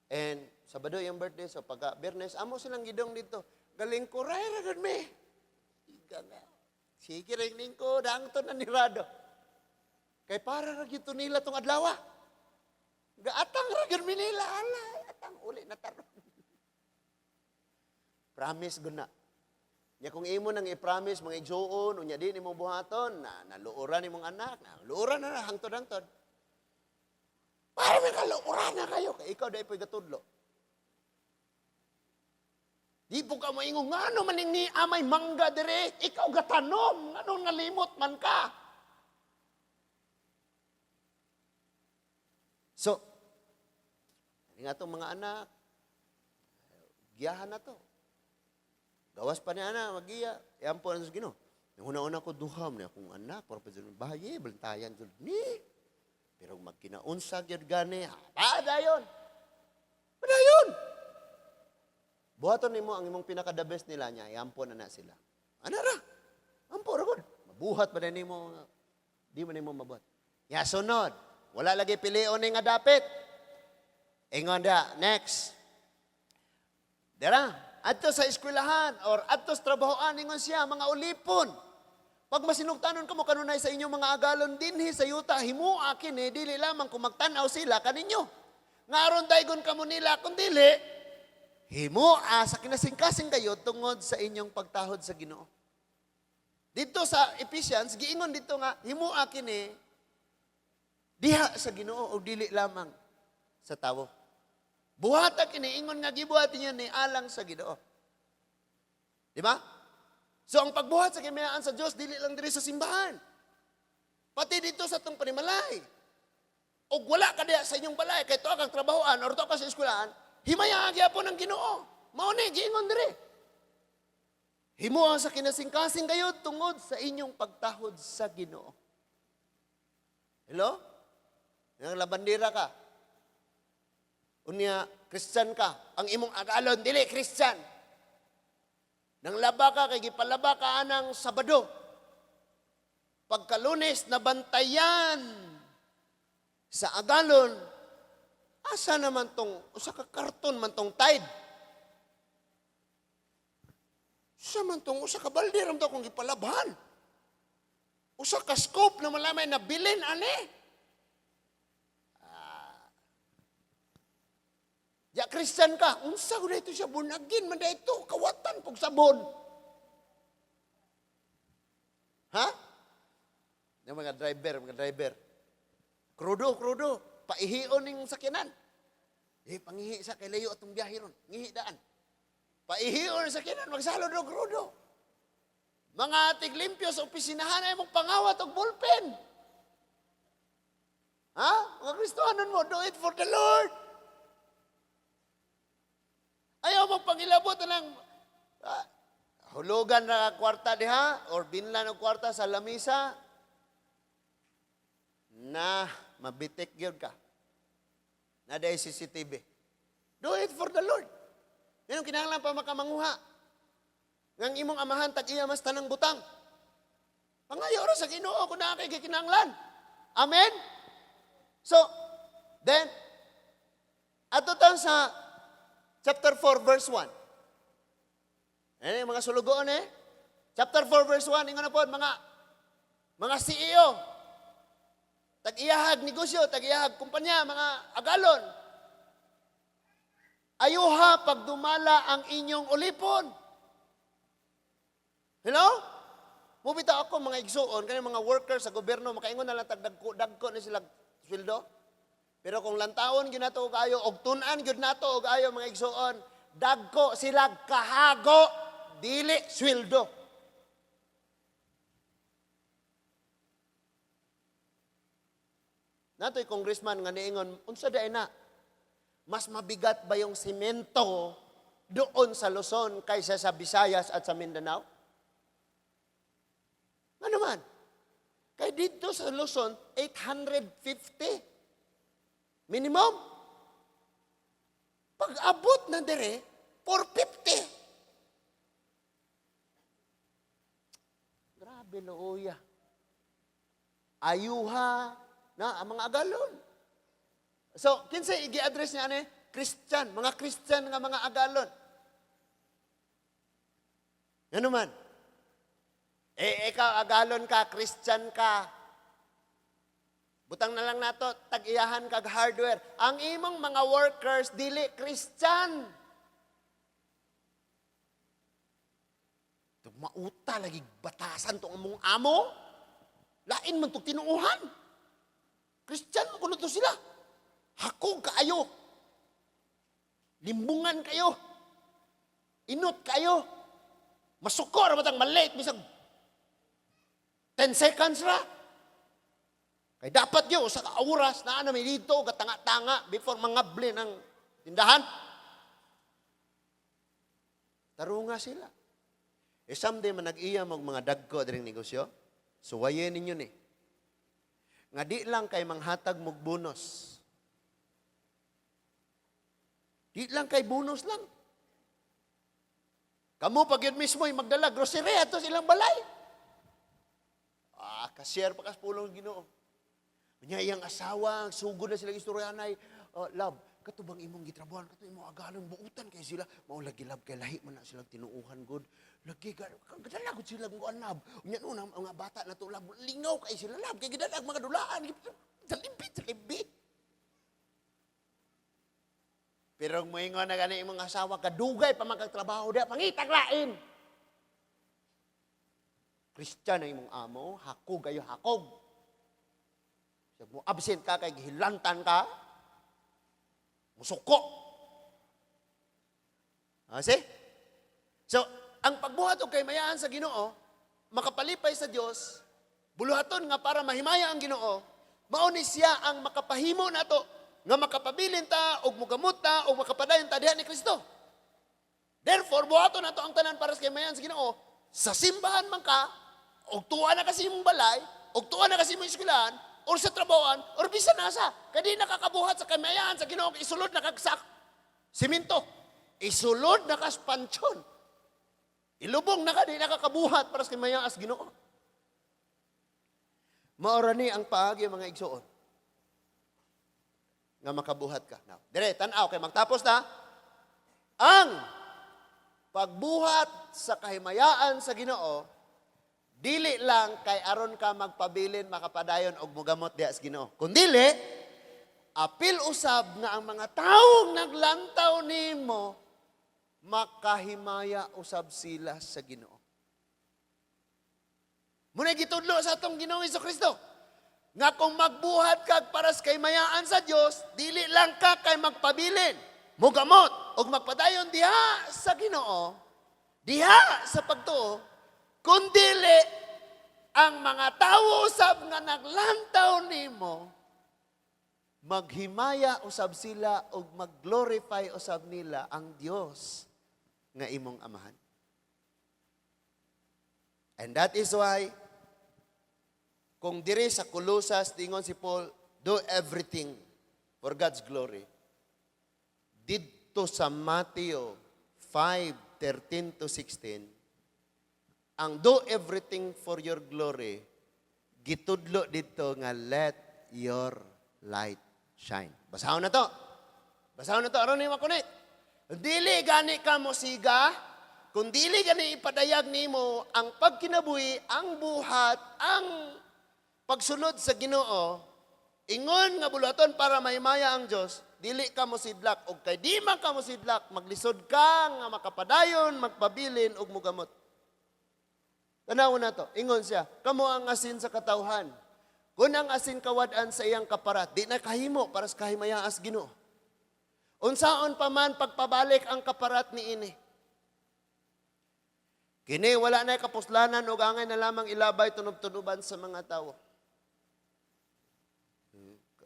And Sabado yung birthday, so pagka-Bernes, amo silang gidong dito. Galing ko, ragad me. Iga nga. Sige rin ko, daang to na nirado. Kay para ragito nila tong adlawa. Gaatang ragad mi nila, alay, atang uli na taron. Promise guna. Nya kung imo nang i-promise mga igsuon, unya di nimo buhaton, na naluuran imong anak, naluuran na hangtod-hangtod. Para may kaluuran na kayo, kay ikaw dahil po'y gatudlo. Di po ka maingong, ngano maning ni amay mangga dire, ikaw gatanom, ngano nalimot man ka. So, nga itong mga anak, giyahan na to. Gawas pa niya na, magiya. Yan po ang Ginoo. Yung una-una ko, duham niya akong anak, para pa dyan, bahaye, balantayan, ni. Pero magkinaunsa, gyud gani, padayon. Padayon. Buhaton nimo ang imong pinaka-the best nila niya, yampo na sila. Anara, ampo ra gud. Mabuhat ba na nimo, di man nimo mabuhat. Ya, sunod. Wala lagi pilion ni nga dapit. Ingon da, next. Dira, adto sa eskwelahan or adto sa trabahoan ingon siya mga ulipon. Pag masinugtanon kamo kanunay sa inyong mga agalon dinhi sa yuta himua kini dili lamang kung magtan-aw sila kaninyo. Nga aron daygon kamo nila kun dili himua sa kinasingkasing kayo tungod sa inyong pagtahod sa Ginoo. Dito sa Ephesians giingon dito nga himua kini diha sa Ginoo o dili lamang sa tawo. Buhata kini ingon nga gibuhat niya ni alang sa Ginoo. Di ba? So ang pagbuhat sa kamayaan sa Dios dili lang diri sa simbahan. Pati dito sa tong panimalay. Og wala ka diha sa inyong balay kay tuwa kag trabahoan or tuwa ka sa eskwelahan, himaya gyapon ang Ginoo. Mao ni giingon diri. Himuha sa kinasingkasing kayo tungod sa inyong pagtahod sa Ginoo. Hello? Yang labandira ka. Unya, Christian ka. Ang imong agalon, dili, Christian. Nang laba ka, kay gipalaba ka anang Sabado. Pagkalunes, nabantayan sa agalon, asa naman tong, usa ka karton man tong tide. Usa man tong, usa ka balde, ram kung gipalabahan. Usa ka scope na malamay na bilin, ane. Ya Christian ka, unsa ko dito siya bunagin, man dito, kawatan pag sabon. Ha? Yung mga driver. Krudo, paihion ng sakyanan. Pangihi sa kay layo atong biyahe ron, ngihi daan. Paihion ng sakyanan, magsalo do krudo. Mga tiglimpyo sa opisinahan ay mong pangawat og ballpen. Ha? Mga Kristohanon mo, do it for the Lord. Ayaw mong pangilabot ng hulugan na kwarta diha or binlan ng kwarta sa lamisa na mabitik yun ka. Na dahil CCTV. Do it for the Lord. Yan ang kinahanglan pa makamanguha. Ngang imong amahan, tag-iya mas tanang butang. Pangayo ro sa Ginoo kung na kay kinahanglan. Amen? So, then, ato tayo sa Chapter 4, verse 1. Ano yung mga sulugoon Chapter 4, verse 1. Ingon na po, mga CEO. Tag-iyahag negosyo, tag-iyahag kumpanya, mga agalon. Ayuha pagdumala ang inyong ulipon. Hello? Mubita ako mga igsuon, kaya mga workers sa gobyerno, makaingon na lang tagdagko na sila sweldo. Pero kung lantaon gyud nato og ayo og tun-an gyud nato og ayo mga igsuon, dagko sila kahago dili sweldo. Natoy congressman nga niingon, unsa day na? Mas mabigat ba yung semento doon sa Luzon kaysa sa Visayas at sa Mindanao? Ano man? Kay dito sa Luzon 850 minimum. Pag-abot na dire, 450. Grabe looya. Ayuha na ang mga agalon. So, kinsay i-address niya Christian, mga Christian nga mga agalon. Ano man? Ikaw agalon ka, Christian ka. Butang na lang nato, tag-iyahan kag hardware. Ang imong mga workers, dili Christian. Mauta lagi batasan tong among amo. Lain man to tinuuhan. Christian mo kuno to sila. Hakog kaayo. Limbungan kayo. Inot kayo. Masukor matang malate bisag 10 seconds ra. Kay dapat yun, sa oras na may dito, katanga-tanga, before mangabli ng tindahan. Tarunga sila. someday man nag-iya mo mga dagko diring negosyo, suwayen ninyo ni. Nga di lang kay manghatag mog bonus. Di lang kay bonus lang. Kamu pag yun mismo yung magdala, grocery ato silang balay. Kasyer pa pulong Ginoo. Nya iyang asawa, sugod na silang istoryanay, love, katubang imong gitrabuhan, katubang imong agalon, buutan kay sila, maulagi love kay lahi man na silang tinuuhan good. Lagi kadala gud sila ng love. Unya no mga bata na to love, lingaw kay sila love, kay gidalag mga dulaan, salibit. Pero moingon na gani imong asawa kadugay pa magtrabaho dia pangitag lain. Kristyan na imong amo, hakog kayo hakog. Siya mo absent ka kay gihilantan ka. Musuko. See? So, ang pagbuhat og kaymayan sa Ginoo, makapalipay sa Dios, buluhaton nga para mahimaya ang Ginoo, mao ni siya ang makapahimo nato nga makapabilin ta og mogamot ta og makapadayon ta diha ni Kristo. Therefore, buhaton nato ang tanan para sa kaymayan sa Ginoo. Sa simbahan man ka, og tuwa na kasi imong balay, og tuwa na kasi imong eskwelahan, or sa trabahoan, or bisan nasa. Kadi nakakabuhat sa kaymayan sa Ginoo, isulod na kagsak simento. Isulod na kaspansyon. Ilubong na ka, di nakakabuhat para sa kaymayan sa Ginoo. Maora ni ang paagi mga igsoon nga makabuhat ka. Now, dire, tanaw, kay magtapos na, ang pagbuhat sa kahimayaan sa Ginoo, dili lang kay aron ka magpabilin, makapadayon og mugamot diha sa Ginoo. Kundili, apil usab nga ang mga taong naglantaw nimo, makahimaya usab sila sa Ginoo. Muna gitudlo sa atong Ginoong Jesucristo. Nga kung magbuhat kag para sa kaymayaan sa Dios, dili lang ka kay magpabilin, mugamot og magpadayon diha sa Ginoo, diha sa pagtuo, kundili ang mga tawo usab nga naglantaw nimo, maghimaya usab sila og magglorify usab nila ang Dios nga imong amahan. And that is why kung diri sa Colossus, tingon si Paul, do everything for God's glory. Dito sa Matthew 5:13-16, ang do everything for your glory, gitudlo dito nga let your light shine. Basahon na to. Aron ni makunit. Dili gani ka mo siga, kung dili gani ipadayag nimo ang pagkinabuhi, ang buhat, ang pagsunod sa Ginoo, ingon nga buluhaton para mahimaya ang Dios, dili ka mo sidlak og kay di man ka mo sidlak, maglisod ka nga makapadayon, magpabilin og mugamot. Tanaw na to, ingon siya, kamo ang asin sa katawhan. Kung ang asin kawad-an sa iyang kaparat, di na kahimo para sa kahimayaan sa Ginoo. Unsaon pa man pagpabalik ang kaparat ni ini. Kini wala na kapuslanan o angay na lamang ilabay tunub-tunuban sa mga tao.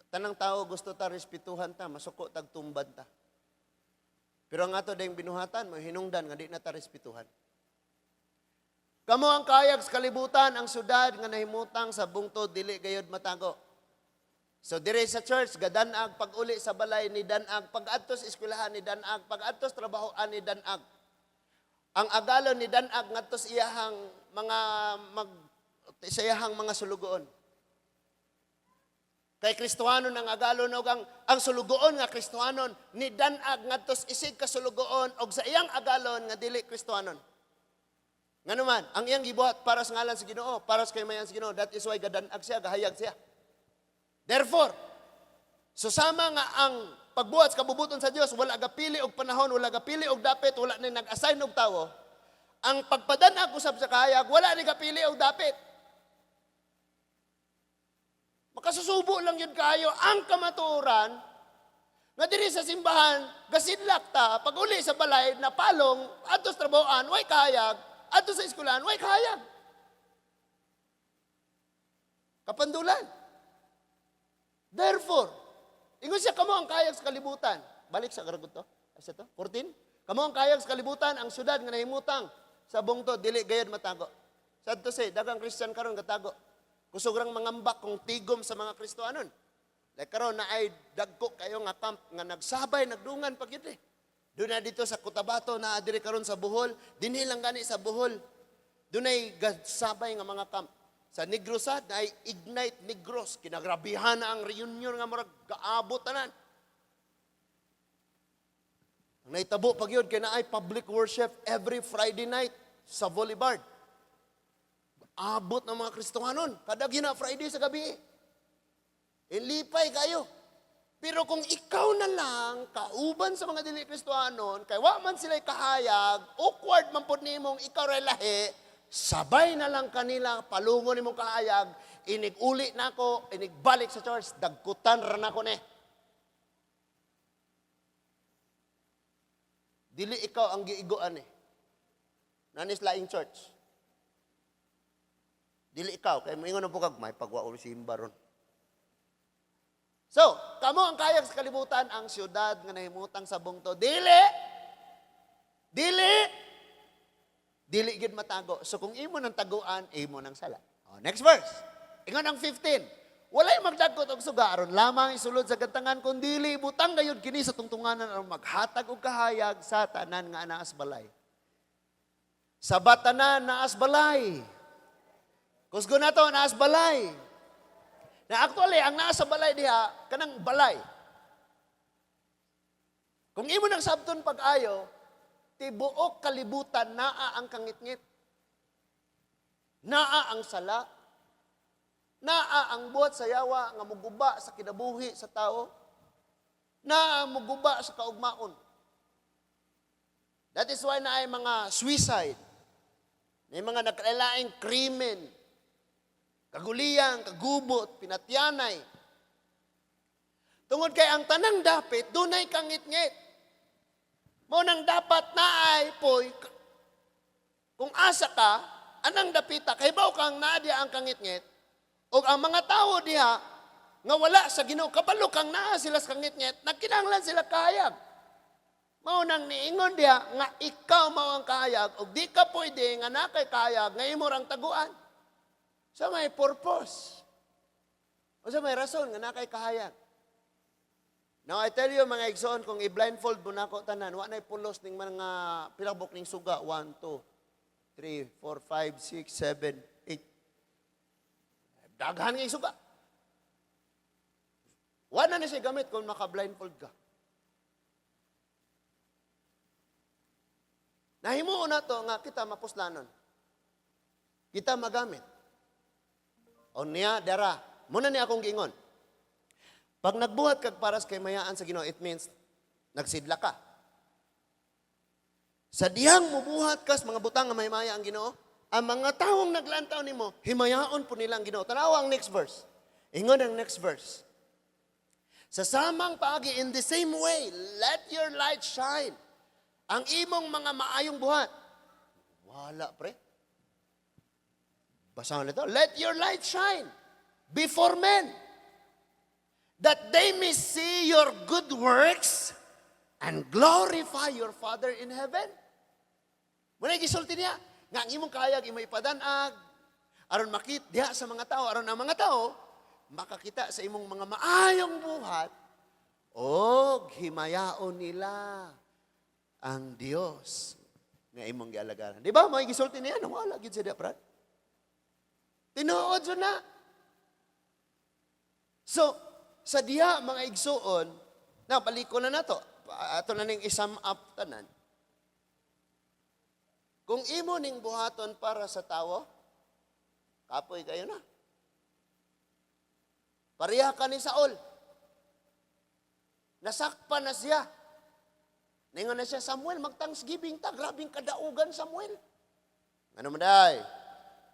Tanang tao gusto ta respetuhan ta, masuko tag tumbad ta. Pero ang ato dayong binuhatan mo hinungdan nga di na ta respetuhan. Kamo ang kayag sa kalibutan ang syudad nga nahimutang sa bungtod dili gayud matago. So dire sa church gadanag pag-uli sa balay ni danag, pag-adto sa eskwelahan ni danag, pag-adto sa trabahoan ni danag. Ang agalon ni danag ngadto sa iyahang mga sulugoon. Kay Kristohanon ang agalon og ang sulugoon nga Kristohanon ni danag ngadto sa isig ka sulugoon og sa iyang agalon nga dili Kristohanon. Nganuman, ang iyang gibuhat para sa ngalan sa Ginoo, para sa kaymayan sa Ginoo, that is why gadanag siya, gahayag siya. Therefore, susama nga ang pagbuhat sa kabubuton sa Dios, wala gapili og panahon, wala gapili og dapit, wala ni nag-assign og tawo. Ang pagpadanag usab sa kahayag, wala ni gapili og dapit. Makasusubo lang yun kayo ang kamatuoran nga diri sa simbahan, gasidlak ta, pag uli sa balay, napalong, adto sa trabahoan, way kahayag, adto sa eskwelahan, way kahayag. Kapandulan. Therefore, ingon siya, kamo ang kayag sa kalibutan. Balik sa karagot to. Asa to? 14. Kamo ang kayag sa kalibutan, ang syudad nga nahimutang sa bungtod dili gayud matago. Sadto say daghang Christian karon gatago. Kusog rang mangambak kung tigom sa mga Kristohanon. Like karon na ay dagko kayo nga camp nga nagsabay nagdungan pag yun eh. Doon na dito sa Cotabato na diri karon sa Bohol, dinhi lang gani sa Bohol. Doon ay sabay nga mga camp. Sa Negros na ay Ignite Negros, kinagrabihan na ang reunion nga murag gaabot tanan. Ang naitabo pag yun, kaya na ay public worship every Friday night sa Boulevard. Abot ng mga Kristohanon, kada gina Friday sa gabi. Ilipay kayo. Pero kung ikaw na lang, kauban sa mga dili Kristohanon, kay wa man sila'y kahayag, awkward man po nimong ikaw ray lahi, sabay na lang kanila, palungon nimong kahayag, inig-uli na ako, inigbalik sa church, dagkutan ran ako ne. Dili ikaw ang giiguan eh. Nanis laing church. Dili ikaw, kaya maingon na po kag, may pagwaon si Imbaron. So, kamo ang kayag sa kalibutan, ang siyudad nga nahimutang sa bungto. Dili gid matago. So kung imo nang taguan, imo nang sala. Oh, next verse. Ingon ang 15. Walay magdagkot og suga aron lamang isulod sa gantangan kun dili butang gayud kini sa tungtunganan aron maghatag og kahayag sa tanan nga anaas balay. Sa batanan naas balay. Kusgo nato naas balay. Na actually ang naasa balay diha kanang balay. Kung imo nang sabton pag-ayo, tibuok kalibutan naa ang kangitngit. Naa ang sala. Naa ang buhat sa yawa nga muguba sa kinabuhi sa tao. Naa ang muguba sa kaugmaon. That is why na ay mga suicide. May mga nagkalaing krimen. Kaguliyang, kagubot, pinatyanay. Tungod kay ang tanang dapit, dunay kangit-ngit. Mo nang dapat naay poy, kung asa ka, anang dapita, kay baw kang nadia ang kangit-ngit, o ang mga tao diha, nga wala sa Ginoo, kabalo kang naa sila sa kangit-ngit, nagkinahanglan sila kahayag. Mao nang niingon diha, nga ikaw mao ang kahayag, o di ka pwede nga nakay kahayag, nga imo rang taguan. Sa may purpose. O sa may rason nga nakay kahayag. Now, I tell you, mga igsoon, kung i-blindfold mo na ako tanan, wa na'y pulos ng mga pilabok ng suga. 1, 2, 3, 4, 5, 6, 7, 8. Daghan ng suga. Wa na siya gamit kung maka-blindfold ka. Nahimuon na to nga kita mapuslanon. Kita magamit. O niya, dara. Muna niya akong giingon. Pag nagbuhat kag paras kay mayaan sa Ginoo, it means nagsidla ka. Sa dihang mubuhat kas mga butang nga may maya ang Ginoo, ang mga taong naglantaw nimo, himayaon po nilang Ginoo. Tanawa ang next verse. Ingon ang next verse. Sa samang paagi, in the same way, let your light shine. Ang imong mga maayong buhat. Wala, pre. Basahan nito. Let your light shine before men, that they may see your good works and glorify your Father in heaven. Muna gisulti niya, nga ang imong kahayag, imo ipadanag, aron makit diha sa mga tao, aron ang mga tao, makakita sa imong mga maayong buhat, o himayaon nila ang Dios nga imong gialagaran. Di ba? May gisulti niya, wala gid sa diha, brad. Tinuod yun na. So, sa diha, mga igsuon, na paliko na nato, ato na ning isum up tanan. Kung imo ning buhaton para sa tao, kapoy kayo na. Pareha ka ni Saul. Nasakpan na siya. Ningon na siya, Samuel, mag-thanksgiving ta, grabing kadaugan, Samuel. Ano mo day?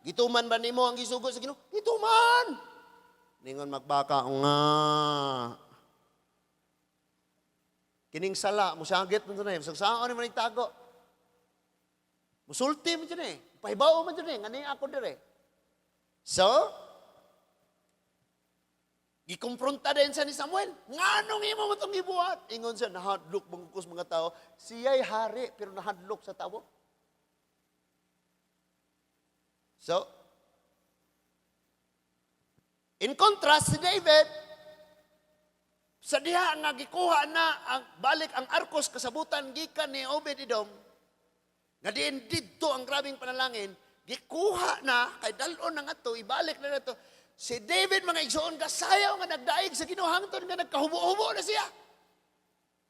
Gituman ba nimo ang gisugo sa Ginoo? Gituman! Ningon magbaka, nga. Kining sala, musagit mo dyan eh. Sagsaan ni man tago. Musulti mo dyan eh. Pahibaw mo dyan eh. Nganing ako dyan eh. So, gikumpronta din siya ni Samuel. Nga anong imo mo itong ibuhat? Ingon siya, nahadlok bangkukos mga tao. Siya'y hari, pero nahadlok sa tao. So, in contrast, si David, sa diha nga gikuha na ang balik ang arkos kasabutan gikan ni Obed-Edom, nga diin didto ang grabing panalangin, gikuha na, kay dalon na nga to, ibalik na to. Si David, mga igsoon, kasayaw nga nagdaig sa Ginoo hangtod nga nagkahubo-hubo na siya.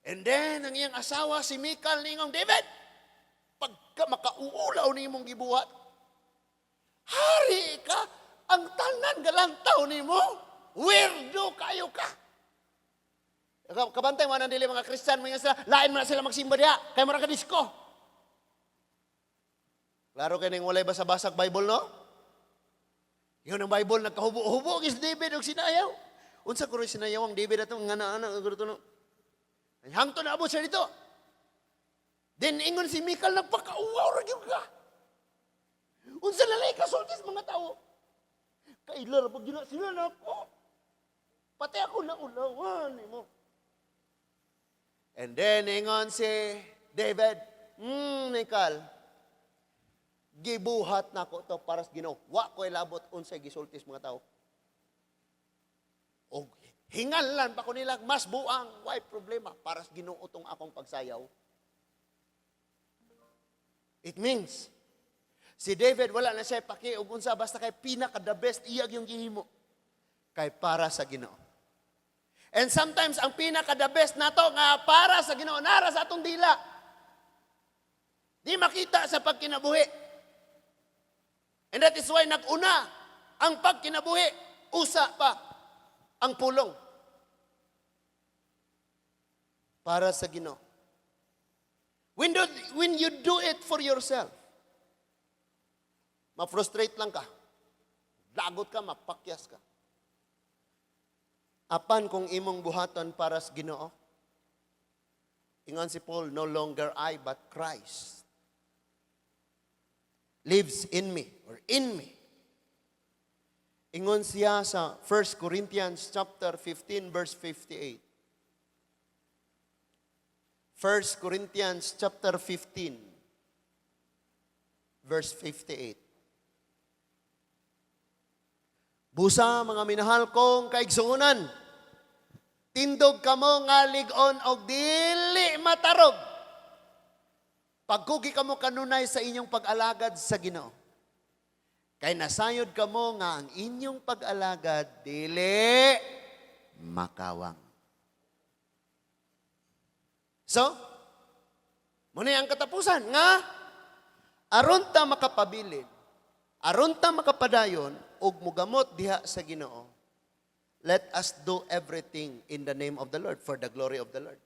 And then, ang iyang asawa, si Michal, ningong, David, pagka makauulaw ni mong gibuhat, hari ka, ang tanan galantaw ni mo, weirdo kayo ka. Kabantay mo nang dili mga Kristiyan, mga sila, lain mo na sila magsimba diha, kaya mo ka disko. Klaro kayo nang walay basa-basag Bible, no? Yun ang Bible, nagkahubo-hubo, is David og sinayaw. Unsa ko rin sinayaw ang David atong nga na-anak, hangto na abot siya dito. Then ingon si Michal, nagpakauwaw rin ka. Unsa lalay ka, sultis mga tao. Kailar, pag gina sila na ako. Pati ako na ulawan mo. And then ingon si David, Michal, gibuhat na ko to para sa Ginoo. Wa ko ilabot unsay gisultis mga tao. O hingalan pa ko nila, mas buang, why problema, para sa Ginoo tong akong pagsayaw. It means, si David, wala na siya paki, o unsa, basta kay pinaka-the best, iyag yung gihimo. Kay para sa Ginoo. And sometimes, ang pinaka-the best nato nga para sa Ginoo, nara sa atong dila. Di makita sa pagkinabuhi. And that is why nag-una ang pagkinabuhi, usa pa ang pulong. Para sa Ginoo. When you do it for yourself, ma-frustrate lang ka. Lagot ka, mapakyas ka. Apan kung imong buhaton para sa Ginoo, ingon si Paul, no longer I, but Christ lives in me, or in me. Ingon siya sa 1 Corinthians chapter 15, verse 58. 1 Corinthians chapter 15, verse 58. Busa mga minahal kong kaigsuunan, tindog kamo nga lig-on og dili matarog. Pagkugi kamo kanunay sa inyong pag-alagad sa Ginoo. Kay nasayod kamo nga ang inyong pag-alagad dili makawang. So, muna ang katapusan nga aron ta makapabilin, aron ta makapadayon ug mugamot diha sa Ginoo. Let us do everything in the name of the Lord, for the glory of the Lord.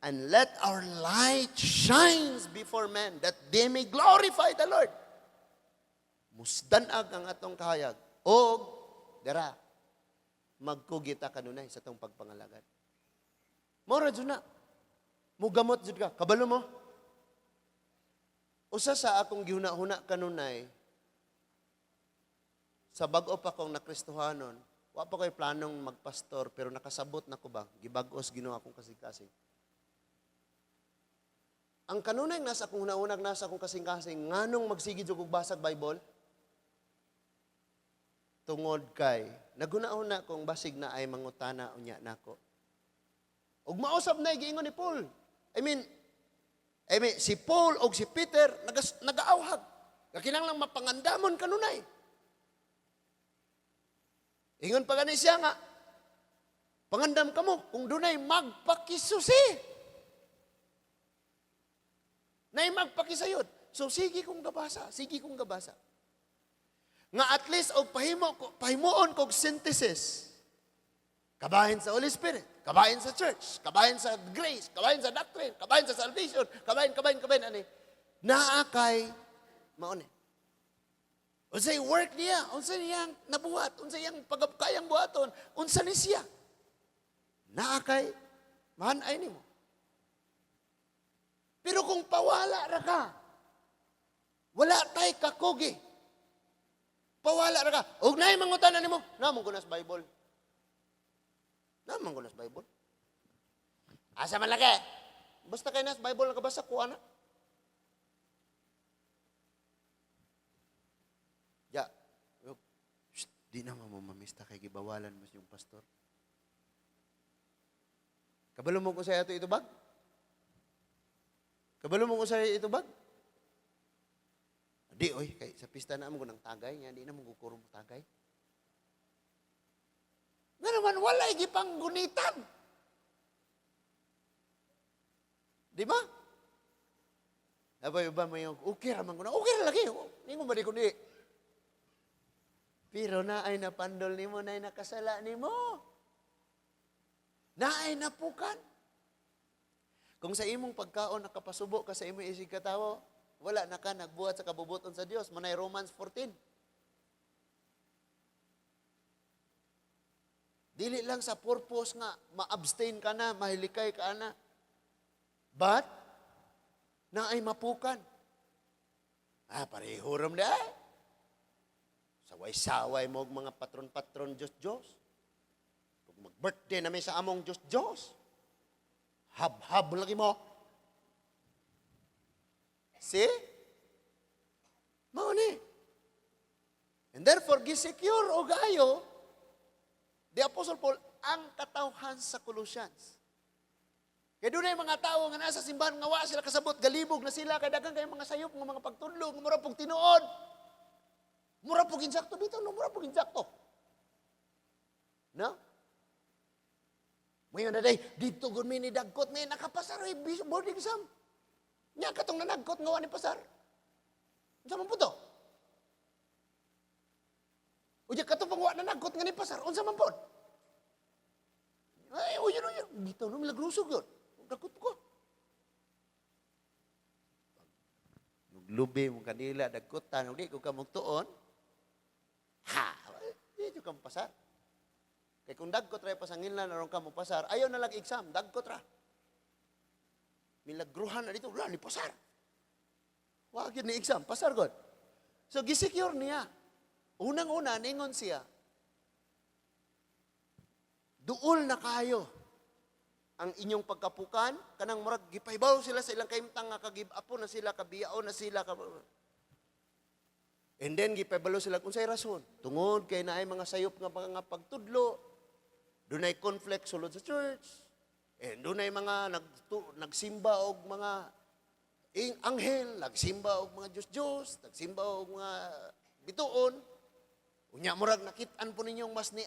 And let our light shines before men, that they may glorify the Lord. Musdanag ang atong kahayag. O, dara, magkugita kanunay sa atong pagpangalagad. Mora dyan na. Mugamot dyan ka. Kabalo mo. Usa sa akong gihuna-huna kanunay, sa bag-o pa kong nakristohanon, wa pa ko'y planong magpastor, pero nakasabot na ko ba, gibag-os ginawa akong kasing-kasing. Ang kanunay nasa akong hunahunag nasa akong kasing-kasing, nganong magsigid og basag Bible? Tungod kay, naguna-una kong basig na ay mangutana unya nako. Ug mausab na giingon ni Paul. I mean, si Paul o si Peter, nag-aawhag. Kakinanglang mapangandamon kanunay. Ingon pa gani siya nga, pangandam ka mo, kung dunay magpakisusi. Nay magpakisayod. So, sige kong gabasa. Nga at least, o pahimuon kong synthesis. Kabahin sa Holy Spirit, kabahin sa church, kabahin sa grace, kabahin sa doctrine, kabahin sa salvation, kabahin, ani. Naakay, mauni. Unsay work niya, unsay niyang nabuhat, unsay yang pagkayang buhaton, unsa ni siya. Naakay, mahanay nimo. Pero kung pawala ra ka, wala tay kakugi. Pawala ra ka. Ug nay mangutanan nimo, namon ko nas Bible. Namon ko nas Bible. Asa man lagi? Basta kay nas Bible nakabasa ko ana. Di na mo mamista kay gibawalan mas yung pastor. Kabalo mo ko sa ito bag? Kabalo mo ko sa ito bag? Di, oy, kay sa pista na mo ng tagay niya, di na mo kukurong tagay. Nga naman, walay gipang gunitan. Di ba? Abay, ba mo yung, okay raman ko na, okay na lagi. Hindi mo ba di ko di? Pero na ay napandol ni mo, na ay nakasala ni mo. Na ay napukan. Kung sa imong pagkaon nakapasubo ka sa imong isig katawo, wala na ka nagbuhat sa kabubuton sa Dios. Manay Romans 14. Dili lang sa purpose nga ma-abstain ka na, mahilikay ka na. But na ay mapukan. Pareho ram di ay. Saway-saway mo og mga patron-patron Diyos-Diyos. Kung mag-birthday namin sa among Diyos-Diyos, hab-hab lagi mo. See? Mao ni. And therefore, gisecure o gayo, the Apostle Paul, ang katawhan sa Colossians. Kaya doon ay mga tao nga nasa simbahan, nga wa sila kasabot, galibog na sila, kaya dagang kayo mga sayop, mga pagtudlo, nga mura pong tinuod. Mura pong insakto dito, no? Mura pong insakto. No? Ngayon na day, dito gun may nidagkot, may nakapasar, board exam. Nya katong nanagkot nga ni pasar. Unsa man po to? Unya katong pangwa nanagkot nga ni pasar, unsa man po? Ay, uyo. Dito no milagrusog yun. Dagkot ko. Nuglubi mo kanila dagkotan, di ko ka magtuon. Ha, di ka pasar. Kay kung dagkot ra pasangilan aron ka mo pasar, ayaw na lang exam, dagkot ra. Milagruhan na dito, wala ni pasar. Wag yun ni exam, pasar god. So, gisecure niya. Unang-una, ningon siya, duol na kayo ang inyong pagkapukan, kanang murag, gipaybaw sila sa ilang kaimtang nga kagib-apo na sila, kabiyao na sila. And then, gipaybalo sila kung sa'y rason. Tungod kay na ay mga sayop nga mga pagtudlo, doon ay conflict sulod sa church, and doon ay mga nagsimba og mga anghel, nagsimba og mga Diyos-Diyos, nagsimba og mga bituon. Unya murag nakitaan po ninyong mas ni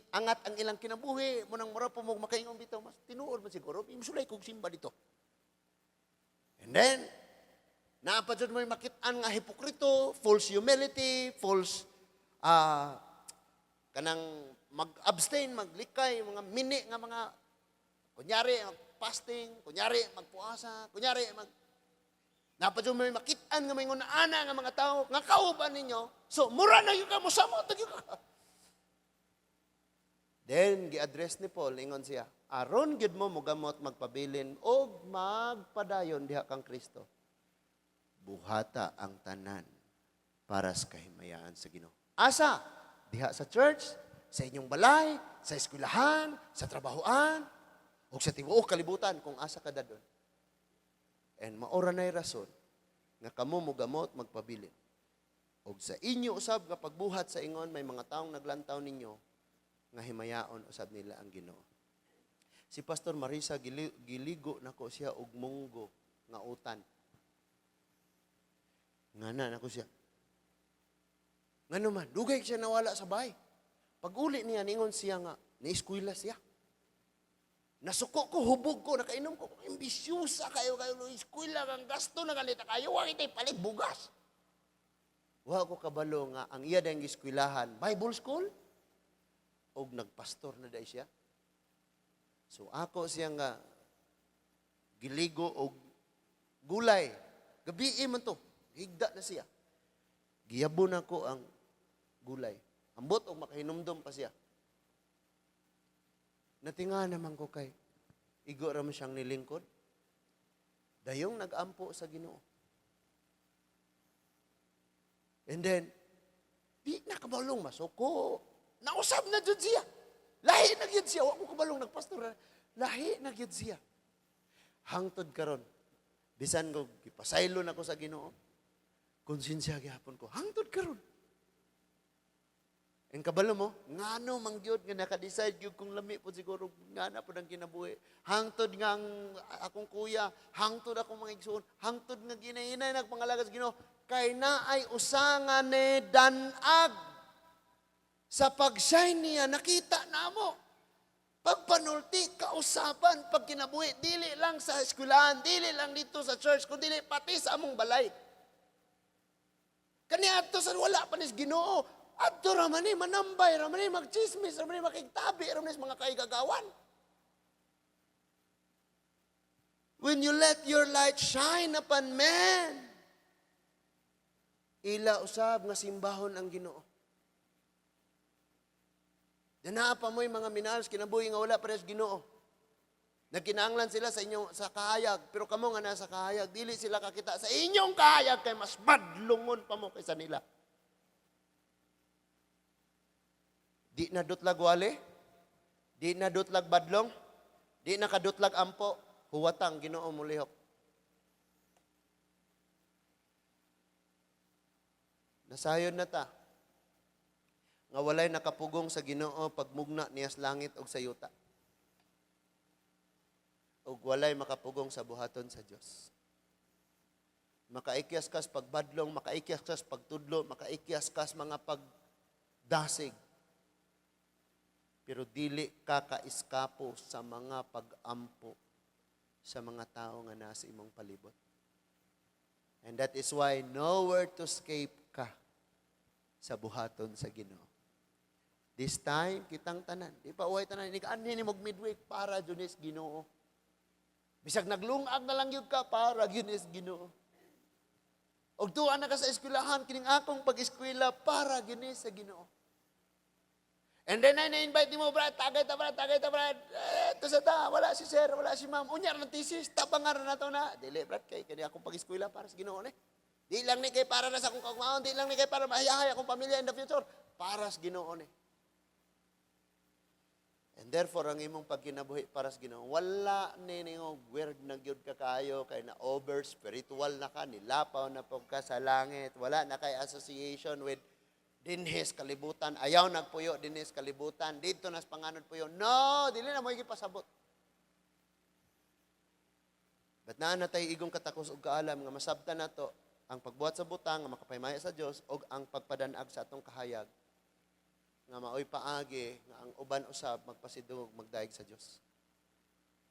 angat ang ilang kinabuhi, munang murag po mo makaingong bitaw, mas tinuod man siguro, imsulay kong simba dito. And then, naapadyon mo yung makitaan nga hipokrito, false humility, false kanang mag-abstain, maglikay, mga mini nga mga kunyari, mag-fasting, kunyari, magpuasa, kunyari, napadyo mo makitaan nga may ngunaana nga mga tao, nga kauban ninyo, so, mura na yung ka, musamo, tagyo ka. Then, gi-address ni Paul, ingon siya, aron gid mo mugamot magpabilin, o magpadayon diha kang Kristo. Buhata ang tanan para sa kahimayaan sa Ginoo. Asa? Diha sa church, sa inyong balay, sa eskwelahan, sa trabahoan, o sa tibuok kalibutan kung asa ka dadon. And maora na'y rason nga kamo mo gamot magpabilin. O sa inyo usab nga pagbuhat sa ingon may mga taong naglantaw ninyo nga himayaon usab nila ang Ginoo. Si Pastor Marisa giligo nako siya og munggo nga utan. Ngana nako siya. Ngano man dugay siya nawala sa bahay. Pag uli niya ningon siya nga ni-eskwela siya. Nasuko ko, hubog ko, nakainom ko. Ambisyusa kayo, eskwela kang gasto na ganita kayo. Huwag itay palit bugas. Huwag ko kabalo nga, ang iya dahil eskwelahan, Bible school, o nagpastor na dahil siya. So ako siya nga, giligo o gulay. Gabi man to, higda na siya. Giyabon ako ang gulay. Ambot o makahinumdum pa siya. Natinga naman ko kay igo ra mo siyang nilingkod. Dayong nag-ampo sa Ginoo. And then, di nakabalong masuko. Nausap na dyan siya. Lahi na gyud siya. Wa ko kabalong nagpastor. Lahi na gyud siya. Hangtod karon. Bisan ko, gipasaylo na ko sa Ginoo. Konsensya gyapon ko. Hangtod karon. Ang kabalo mo, ngano mangyod nga naka-decide gyud kung lami po siguro ngana po ang kinabuhi. Hangtod nga ang akong kuya, hangtod akong mga igsoon, hangtod nga ginahinay nagpangalaga sa Ginoo kay naay usangan ni danag sa pag-shine niya nakita namo. Pagpanulti, kausapan, pag kinabuhi, dili lang sa eskwelahan, dili lang dito sa church, kundi pati sa among balay. Kani ato sa wala pa nis Ginoo, ato raman ni manambay, raman ni magchismis, raman ni makigtabi, raman ni mga kaigagawan. When you let your light shine upon men, ila usab nga simbahon ang Ginoo. Danaa pa mo'y mga minals, kinabuhi nga wala pares Ginoo. Nagkinahanglan sila sa inyong sa kahayag, pero kamo nga nasa kahayag, dili sila kakita sa inyong kahayag kay mas madlungon pa mo kaysa nila. Di na dutlag wali, di na dutlag badlong, di na kadutlag ampo, huwatang Ginoo mo lihok. Nasayon na ta. Nga walay nakapugong sa Ginoo pagmugna niya sa langit o sa yuta. O walay makapugong sa buhaton sa Dios. Makaikyas kas pagbadlong, makaikyas kas pagtudlo, makaikyas kas mga pagdasig. Pero dili ka kaiskapo sa mga pag-ampo sa mga tao nga nasa imong palibot. And that is why nowhere to escape ka sa buhaton sa Ginoo. This time, kitang tanan. Di pa uway tanan. Ani ni mag-midweek para Junis Ginoo. Bisag naglungag na lang yun ka para Junis Ginoo. Og tuwa na ka sa eskwelahan, kining akong pag-eskwela para Junis sa Ginoo. And then, na-invite mo, brad, tagay ta, brad. Ito sa ta, wala si sir, wala si ma'am. Unyar ng thesis, tabangar na to na. Dili, brad, kay akong pag-eskwela para sa Ginoo. Di lang ni kay para na sa akong kaugmaon, di lang ni kay para mahiyahay akong pamilya in the future. Para sa Ginoo. And therefore, ang imong pagkinabuhi para sa Ginoo, wala ninyo weird na gyud ka kayo, kay na over spiritual na ka, nilapaw na po ka sa langit, wala na kay association with dinhes kalibutan, ayaw nagpuyo dinhes kalibutan, dito nas panganod puyo. No, dili na mo igipasabot. But naa na tayo igong katakos ug kaalam nga masabtan nato ang pagbuhat sa butang nga makapaymaya sa Dios ug ang pagpadanag sa atong kahayag nga maoy paagi nga ang uban usab magpasidungog magdaig sa Dios.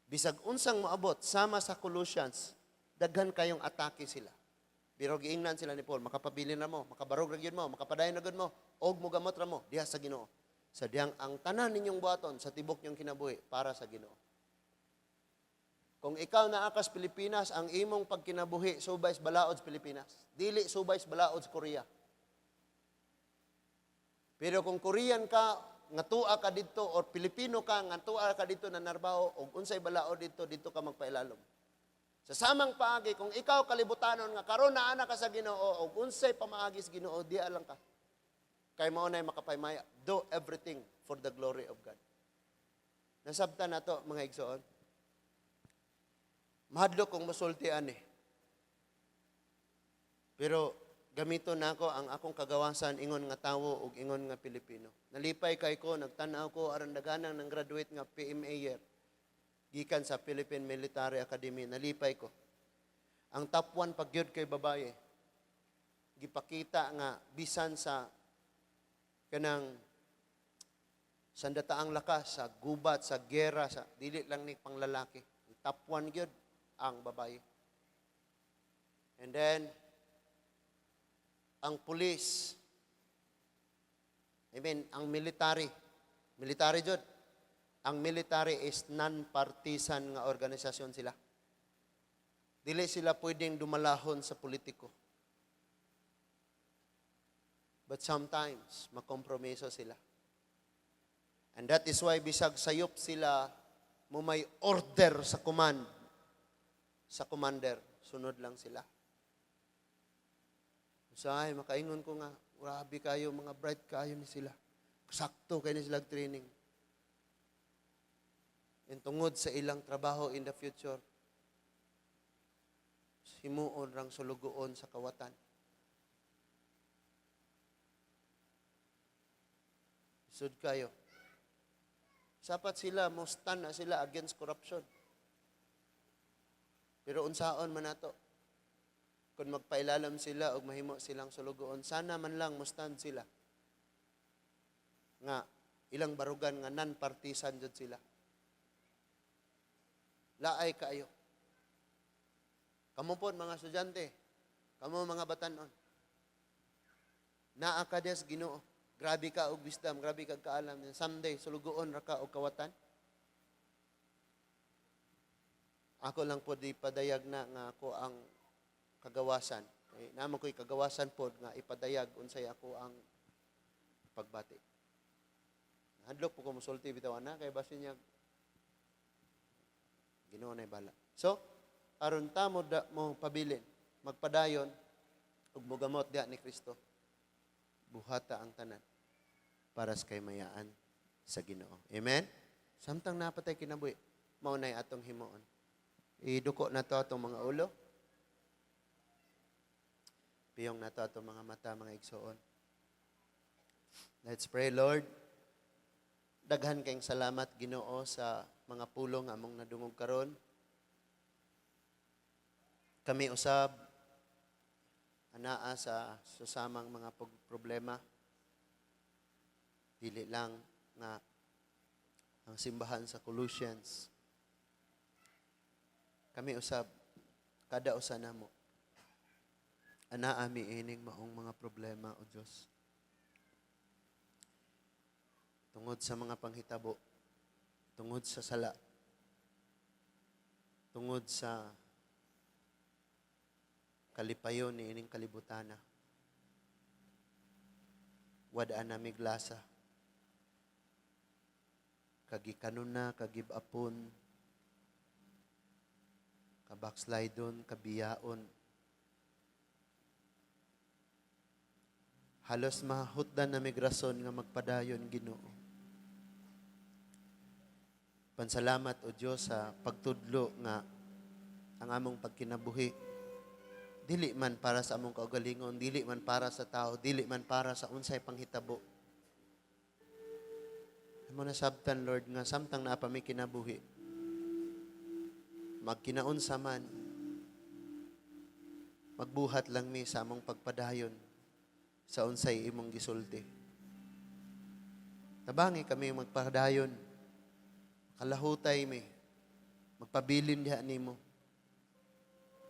Bisag unsang moabot sama sa Colossians, daghan kayong atake sila. Pero giingnan sila ni Paul, makapabilin na mo, makabarog ra gyud mo, makapadayon na gyud mo, og mogamot ra mo diha sa Ginoo. Sa diyang ang tanan ninyong buhaton sa tibok niyong kinabuhi para sa Ginoo. Kung ikaw naa ka sa Pilipinas, ang imong pagkinabuhi subay sa balaod sa Pilipinas. Dili subay sa balaod sa Korea. Pero kung Korean ka, nga tua ka dito, or Pilipino ka, nga tua ka dito na narbaho, o unsay balao dito, dito ka magpailalom. Sa samang paagi, kung ikaw kalibutanon nga, karon na anak ka sa Ginoo, o unsay pamaagi sa Ginoo, di alang ka. Kay mao nay makapaymaya. Do everything for the glory of God. Nasabtan na to, mga igsoon. Mahadlo kong masultian Pero, gamito na ako ang akong kagawasan ingon nga tawo ug ingon nga Pilipino. Nalipay kay ko, nagtanaw ko aron daganang nang graduate nga PMA year gikan sa Philippine Military Academy. Nalipay ko. Ang top 1 pagyud kay babaye. Gipakita nga bisan sa kanang sandataang lakas sa gubat, sa gera, sa dili lang ni panglalaki. Ang top 1 gyud ang babaye. And then ang pulis, ang military jud. Ang military is non-partisan nga organisasyon sila. Dili sila pwedeng dumalahon sa politiko. But sometimes, makompromiso sila. And that is why bisag sayop sila, mo may order sa command, sa commander, sunod lang sila. Usahay, makaingon ko nga, grabe kayo, mga bright kayo ni sila. Sakto kayo ni sila training. And tungod sa ilang trabaho in the future, himuon rang sulugoon sa kawatan. Sud kayo. Sapat sila, mo stand na sila against corruption. Pero unsaon man nato? Kung magpailalam sila o mahimo silang sulugoon, sana man lang mo stand sila. Nga, ilang barugan nga non-partisan jud sila. Laay kaayo. Kamu po mga estudyante, kamu mga batanon. Naa ka des Ginoo. Grabe ka og wisdom, grabe ka kaalam. Someday sulugoon ra ka og kawatan. Ako lang po di padayag na nga ako ang kagawasan. Namo ko'y kagawasan po nga ipadayag unsay ako ang pagbati. Hadlok po ko musulti bitaw na kay basin niya Ginoo na bala. So, aron ta mo pabilin, magpadayon ug mogamot diha ni Kristo. Buhata ang tanan para sa kaymayaan sa Ginoo. Amen. Samtang napatay kinabuhi, mao nay atong himuon. Iduko na to atong mga ulo. Piyong na to atong mga mata, mga igsoon. Let's pray, Lord. Daghan kayong salamat, Ginoo, sa mga pulong among nadungog karon. Kami usab anaa sa susamang mga problema. Dili lang nga ang simbahan sa Colossians. Kami usab kada usa namo anaa mi ining maong mga problema o Dios. Tungod sa mga panghitabo, tungod sa sala, tungod sa kalipayon ni ining kalibutana. Wadaan nami glasa. Kagikanon na, kagibapon, kabackslidon, kabiyaon. Halos mahutdan na migrason nga magpadayon Ginoo. Pansalamat o Diyos sa pagtudlo nga ang among pagkinabuhi. Dili man para sa among kaugalingon, dili man para sa tao, dili man para sa unsay panghitabo. Amo na sabtan Lord nga samtang naa pa mi kinabuhi. Magkinaunsa man, magbuhat lang mi sa among pagpadayon sa unsay imong gisulti. Tabangi kami magpadayon, kalahutay mi, magpabilin diha nimo,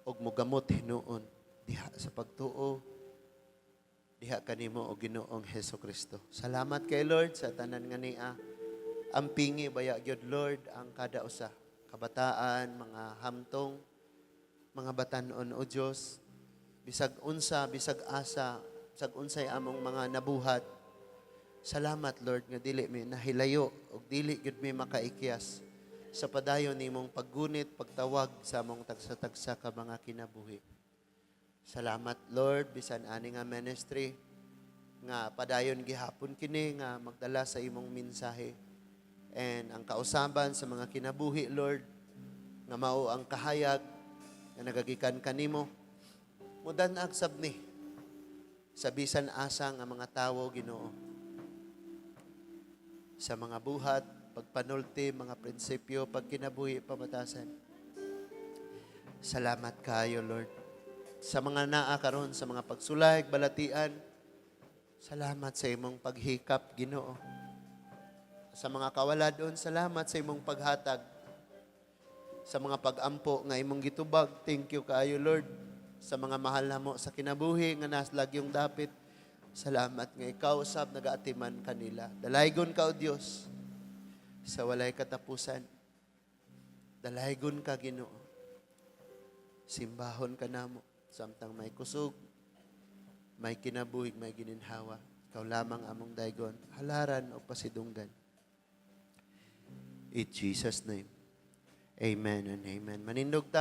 og mogamot hinuon diha sa pagtuo, diha kanimo o Ginoong Hesukristo. Salamat kay Lord sa tanan nga niya. Ampingi baya gyud Lord ang kada usa, kabataan, mga hamtong, mga batanon o Dios, bisag unsa, bisag asa, bisag unsay among mga nabuhat. Salamat Lord nga dili mi nahilayo ug dili gyud mi makaikyas sa padayon nimong paggunit, pagtawag sa among tagsa-tagsa ka mga kinabuhi. Salamat Lord bisan ani nga ministry nga padayon gihapon kini nga magdala sa imong mensahe. And ang kausaban sa mga kinabuhi Lord nga mao ang kahayag nga nagagikan kanimo. Mudan-ag sabni sa bisan asa nga mga tawo Ginoo. Sa mga buhat, pagpanulti, mga prinsipyo, pagkinabuhi, pamatasan. Salamat kayo, Lord. Sa mga naa karon, sa mga pagsulay, balatian, salamat sa imong paghikap, Ginoo. Sa mga kawaladon, salamat sa imong paghatag. Sa mga pag-ampo nga imong gitubag, thank you kayo, Lord. Sa mga mahal na mo sa kinabuhi, nga naslag yung dapit, salamat nga ikaw usab nagaatiman kanila. Dalaygon ka, O Dios, sa walay katapusan. Dalaygon ka, Ginoo. Simbahon ka namo, samtang may kusog, may kinabuhig, may gininhawa. Ikaw lamang among daygon, halaran o pasidunggan. In Jesus' name, amen and amen. Manindog ta.